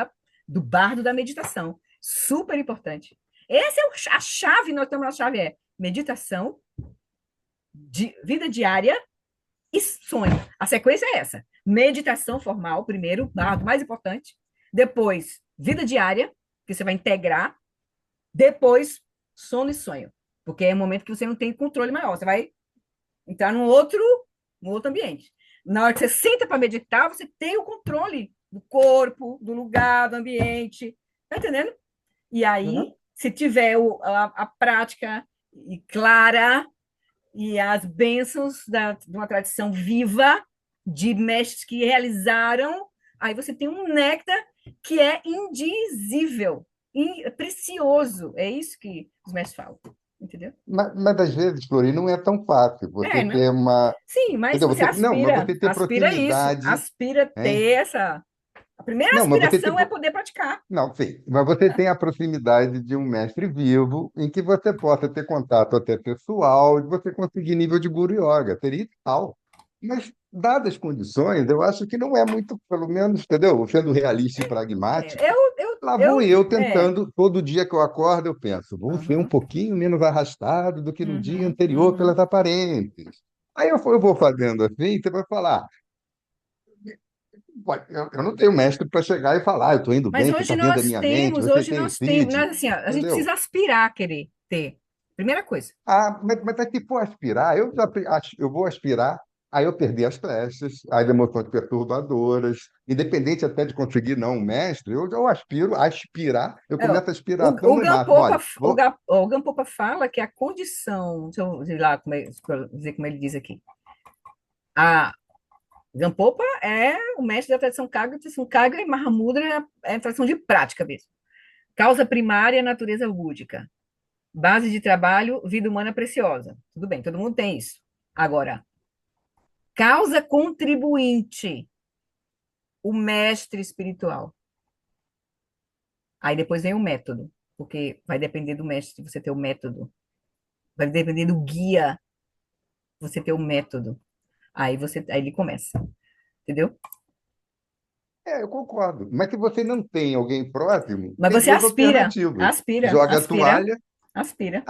do bardo da meditação. Super importante. Essa é a chave, nós temos a chave, é meditação, vida diária e sonho. A sequência é essa. Meditação formal, primeiro, bardo mais importante. Depois, vida diária, que você vai integrar. Depois, sono e sonho. Porque é um momento que você não tem controle maior. Você vai entrar num outro ambiente. Na hora que você senta para meditar, você tem o controle do corpo, do lugar, do ambiente. Tá entendendo? E Uhum. aí, se tiver a prática clara e as bênçãos de uma tradição viva, de mestres que realizaram, aí você tem um néctar que é indizível, precioso. É isso que os mestres falam. Entendeu? Mas às vezes, Flori, não é tão fácil você Não, ter uma. sim, mas Entendeu? você Não, mas aspira, você ter aspira isso, proximidade, aspira hein? ter essa. A primeira Não, mas você ter. aspiração é poder praticar. Não, sim, mas você tem a proximidade de um mestre vivo em que você possa ter contato até pessoal e você conseguir nível de Guru Yoga. Seria tal. Mas, dadas as condições, eu acho que não é muito, pelo menos, entendeu? Sendo realista e É, pragmático, eu, eu, lá vou eu, eu é. tentando, todo dia que eu acordo, eu penso, vou ser um Uhum, pouquinho menos arrastado do que no dia uhum, anterior pelas uhum. aparências. Aí eu vou fazendo assim, você vai falar, "Pô, eu não tenho mestre para chegar e falar, eu estou indo Mas bem, você está vendo a minha mente, você tem o CID, assim, ó, a gente entendeu? precisa aspirar a querer ter. Primeira coisa. Ah, mas é que for aspirar, eu vou aspirar, aí eu perdi as festas, as emoções perturbadoras, independente até de conseguir não um mestre, eu aspiro a aspirar, eu É, começo a aspiração o no máximo. Gampopa, Olha, vou. O Gampopa fala que a condição, deixa eu ver lá dizer como ele diz aqui. A Gampopa é o mestre da tradição Kaga e Mahamudra é a tradição de prática mesmo. Causa primária, natureza búdica. Base de trabalho, vida humana preciosa. Tudo bem, todo mundo tem isso. Agora, causa contribuinte, o mestre espiritual. Aí depois vem o método, porque vai depender do mestre você ter o método. Vai depender do guia você ter o método. Aí ele começa, entendeu? Eu concordo, mas se você não tem alguém próximo, Mas tem você duas aspira, alternativas. aspira, Joga a aspira, toalha. aspira.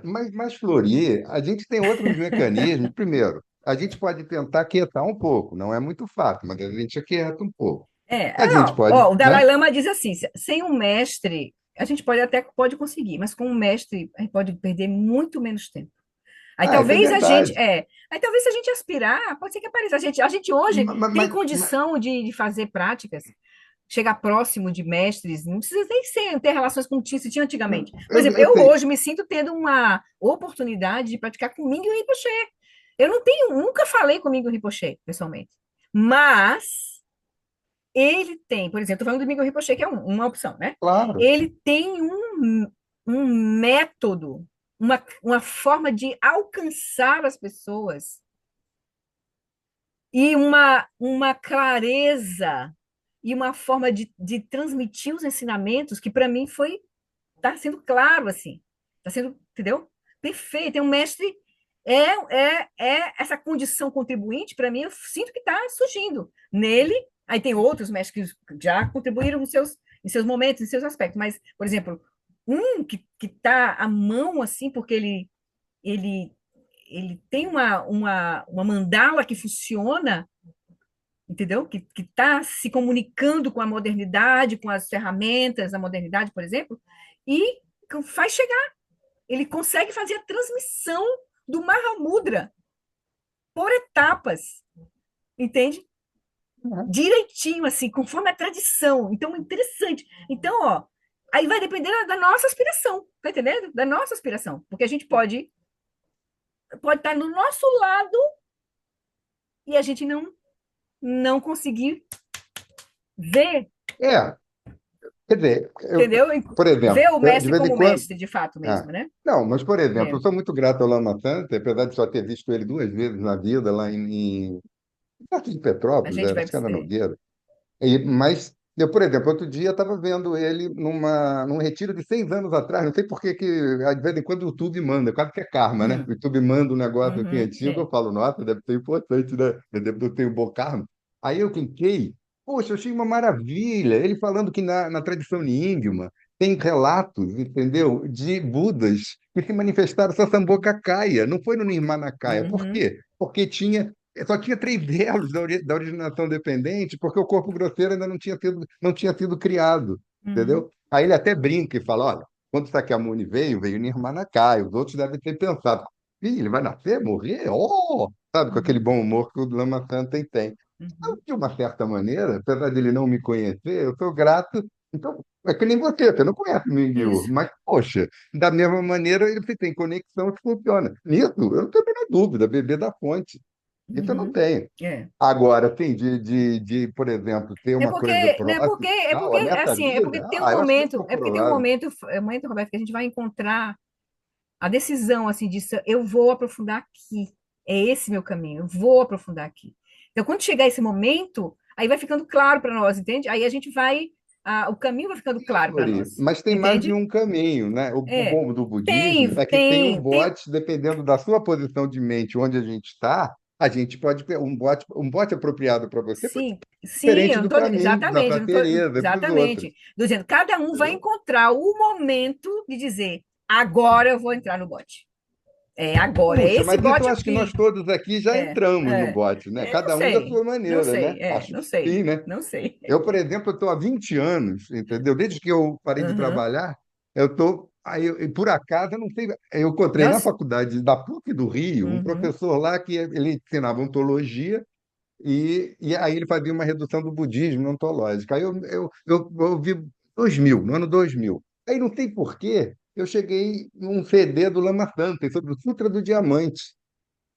Mas Flori, a gente tem outros mecanismos. Primeiro, a gente pode tentar quietar um pouco, não é muito fácil, mas a gente aquieta um pouco. A gente Ó, pode, o Dalai né? Lama diz assim: sem um mestre, a gente pode conseguir, mas com o mestre a gente pode perder muito menos tempo. Aí Ah, isso é talvez a gente, verdade. aí talvez se a gente aspirar, pode ser que apareça. A gente hoje Ma- ma- tem mas, condição de fazer práticas, chegar próximo de mestres, não precisa nem ser, ter relações como se tinha antigamente. Por exemplo, eu eu sei. hoje me sinto tendo uma oportunidade de praticar com Mingyur Rinpoche. Eu não tenho, nunca falei com Mingyur Rinpoche, pessoalmente. Mas ele tem, por exemplo, estou falando do Mingyur Rinpoche, que é uma opção, né? Claro. Ele tem um método, uma forma de alcançar as pessoas e uma clareza e uma forma de transmitir os ensinamentos que para mim está sendo claro assim, está sendo, entendeu? Perfeito. É um mestre, essa condição contribuinte para mim eu sinto que está surgindo nele. Aí tem outros mestres que já contribuíram em seus momentos, em seus aspectos, mas por exemplo, um que está à mão assim porque ele ele tem uma mandala que funciona, entendeu? Que está se comunicando com a modernidade, com as ferramentas da modernidade, por exemplo, e faz chegar. Ele consegue fazer a transmissão do Mahamudra por etapas, entende? Direitinho, assim, conforme a tradição. Então, é interessante. Então, ó, aí vai depender da nossa aspiração, tá entendendo? Da nossa aspiração. Porque a gente pode estar no nosso lado e a gente não conseguir ver, É, quer dizer, entendeu? por exemplo, Ver o de mestre vez em como quando. mestre, de fato É. mesmo, né? Não, mas, por exemplo, É. eu sou muito grato ao Lama Santa, apesar de só ter visto ele duas vezes na vida, lá perto de A Petrópolis, gente vai acho que era precisar. Nogueira. Mas eu, por exemplo, outro dia estava vendo ele num retiro de 6 anos atrás. Não sei por que, de vez em quando o YouTube manda, quase que é karma, né? O YouTube manda um negócio assim antigo, eu É. falo, nossa, deve ser importante, né? Eu devo ter um bom karma. Aí eu cliquei, poxa, eu achei uma maravilha. Ele falando que na tradição Nyingma tem relatos, entendeu, de Budas que se manifestaram só Sambhogakaya, não foi no Nirmanakaya. Por Uhum. quê? Porque só tinha 3 delos da originação dependente, porque o corpo grosseiro ainda não tinha sido criado, Uhum. entendeu? Aí ele até brinca e fala, olha, quando Sakyamuni veio Nirmanakaya, os outros devem ter pensado, ih, ele vai nascer, morrer? Oh! Sabe, com aquele Uhum. bom humor que o Lama Santen tem. Então, Uhum. de uma certa maneira, apesar dele não me conhecer, eu sou grato. Então, é que nem você não conhece o Mingyur, Isso. mas, poxa, da mesma maneira, ele tem conexão que funciona. Nisso, eu não tenho a menor dúvida, beber da fonte. Isso eu não Uhum. tenho. É. Agora, assim, por exemplo, ter É uma porque, coisa né, próxima e tal, a é nessa assim, é porque vida, tem um eu acho muito momento, pouco provável. Roberto, que a gente vai encontrar a decisão assim disso, eu vou aprofundar aqui. É esse meu caminho, eu vou aprofundar aqui. Então, quando chegar esse momento, aí vai ficando claro para nós, entende? Aí a gente vai, o caminho vai ficando claro para Flori, nós, mas tem mais de entende? um caminho, né? O É. bom do Tem, budismo é que tem um tem, bote, dependendo da sua posição de mente, onde a gente está, a gente pode ter um bote apropriado para você pode ser sim, sim, diferente eu não do tô, para mim, exatamente, eu não tô, para Tereza e para os outros, exatamente. Tô dizendo, cada um vai entendeu? encontrar o momento de dizer, agora eu vou entrar no bote. É agora, é Puxa, esse mas isso eu bote acho que nós aqui. todos aqui já É, entramos no é. bote, né? Não Cada um da sei, sua maneira, né? Acho não que sim, sei, né? não sei. Eu, por exemplo, estou há 20 anos, entendeu? Desde que eu parei de Aham. trabalhar, eu estou. Aí, e por acaso, eu não sei. Eu encontrei na Nossa, faculdade da PUC do Rio um uhum. professor lá que ele ensinava ontologia e aí ele fazia uma redução do budismo ontológico. Aí eu vi 2000, no ano 2000. Aí não sei por quê, eu cheguei num CD do Lama Santen sobre o Sutra do Diamante.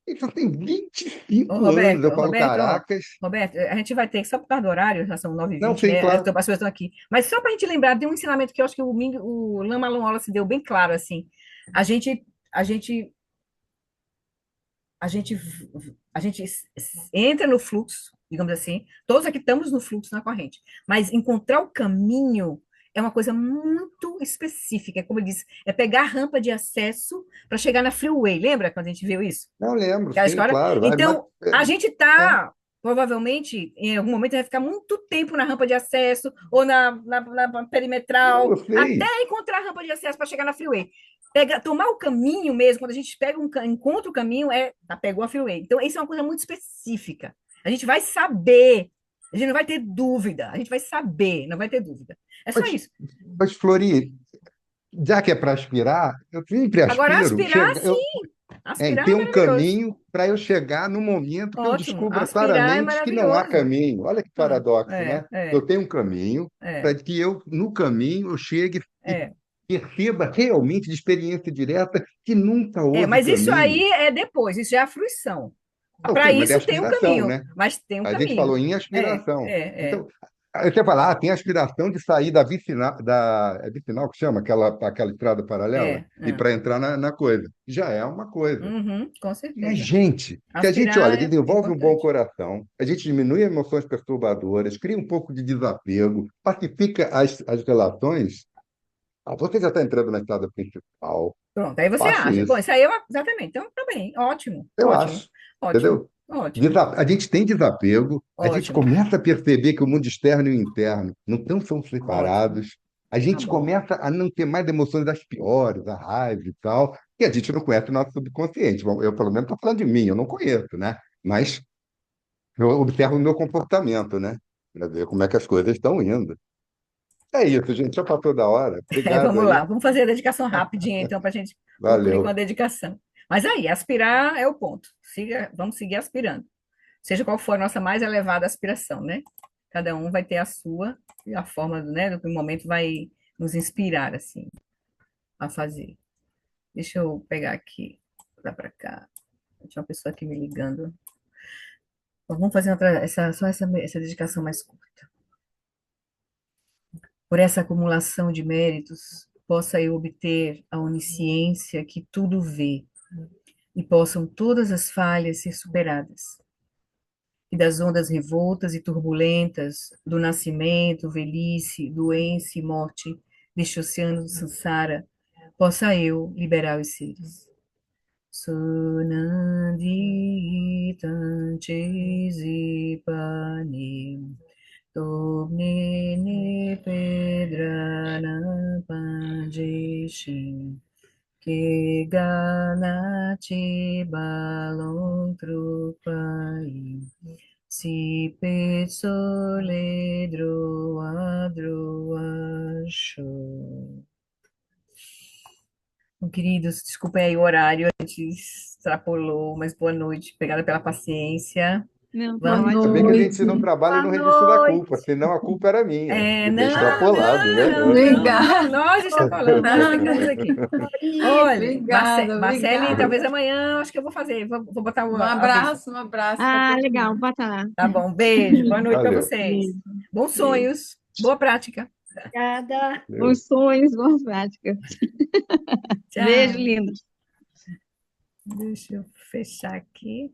Isso tem Ô, 25 anos. Roberto, Eu falo, Ó, caracas. Roberto, a gente vai ter, só por causa do horário, já são nove h Não, 20 sim, né? As claro. pessoas estão aqui. Mas só para a gente lembrar, tem um ensinamento que eu acho que o Lama Long se deu bem claro, assim. A gente, a gente, a gente, a gente entra no fluxo, digamos assim, todos aqui estamos no fluxo, na corrente, mas encontrar o caminho é uma coisa muito específica, como ele disse, é pegar a rampa de acesso para chegar na freeway, lembra quando a gente viu isso? Não lembro, Aquela sim, história? claro. Mas, Então, a gente está, provavelmente, em algum momento, vai ficar muito tempo na rampa de acesso ou na não, perimetral, eu até sei. encontrar a rampa de acesso para chegar na freeway. Tomar o caminho mesmo, quando a gente encontra o caminho, pegou a freeway. Então, isso é uma coisa muito específica. A gente vai saber, a gente não vai ter dúvida, a gente vai saber, não vai ter dúvida. É só Mas, isso. mas, Flori, já que é para aspirar, eu sempre Agora, aspiro. aspirar, sim. E Aspirar ter é um maravilhoso. caminho para eu chegar no momento que eu Ótimo. descubra Aspirar é claramente que não há maravilhoso. caminho. Olha que paradoxo, É, né? Eu é, tenho um caminho é, para que eu, no caminho, eu chegue e é. perceba realmente de experiência direta que nunca É, houve mas isso aí caminho. é depois, isso já é a fruição. Para Ok, mas é isso tem um aspiração, caminho, né? mas tem um A gente caminho. falou em É, aspiração. é, é. Então, aí você fala, tem a aspiração de sair da vicinal, é vicinal que chama, aquela estrada paralela, É, e é. para entrar na coisa. Já é uma coisa. Uhum, com Mas, certeza. gente, se a gente, olha, Aspirar é desenvolve um bom importante. coração, a gente diminui emoções perturbadoras, cria um pouco de desapego, pacifica as relações, você já está entrando na estrada principal. Pronto, aí você Faço acha. Bom, isso. isso aí eu, exatamente. Então, tá bem. Ótimo, Eu ótimo, acho, ótimo, entendeu? ótimo, A gente tem desapego, a gente ótimo, começa a perceber que o mundo externo e o interno não são ótimo. separados, a Tá gente bom. começa a não ter mais emoções das piores, a raiva e tal, e a gente não conhece o nosso subconsciente. Bom, eu, pelo menos, estou falando de mim, eu não conheço, né? Mas eu observo o meu comportamento, né? Para ver como é que as coisas estão indo. É isso, gente, já passou da hora. É, Obrigado vamos aí, lá, vamos fazer a dedicação rapidinha, então, para a gente concluir com a valeu. dedicação. Mas aí, aspirar é o ponto. Vamos seguir aspirando. Seja qual for a nossa mais elevada aspiração, né? Cada um vai ter a sua e a forma, né, do que o momento vai nos inspirar, assim, a fazer. Deixa eu pegar aqui, lá para cá. Tinha uma pessoa aqui me ligando. Então, vamos fazer essa dedicação mais curta. Por essa acumulação de méritos, possa eu obter a onisciência que tudo vê, e possam todas as falhas ser superadas. E das ondas revoltas e turbulentas do nascimento, velhice, doença e morte deste oceano do Sansara, possa eu liberar os seres. Sunandi Tanchesi Pani Tobnini Pedrana Panjishin Que Ganati Balon Trupai Si Petsoledro Adro Acho. Queridos, desculpem aí o horário, a gente extrapolou, mas boa noite, obrigada pela paciência. Não, tá Boa Vamos. Ainda bem que a gente não noite. trabalha Boa no registro da noite. culpa, senão a culpa era minha, É, de ter não, extrapolado, né? não, não, não, Obrigada. nós extrapolamos, nós que estamos aqui. Olha, Obrigada, Marcele, obrigada. talvez amanhã, acho que eu vou fazer, vou botar o Um aviso. abraço, um abraço para Ah, todo legal, mundo. bota lá. Tá bom, beijo, boa noite para Valeu. vocês. Beijo. Bons Beijo. sonhos, boa prática. Obrigada. Bons sonhos, boas práticas. Beijo, Tchau. lindo. Deixa eu fechar aqui.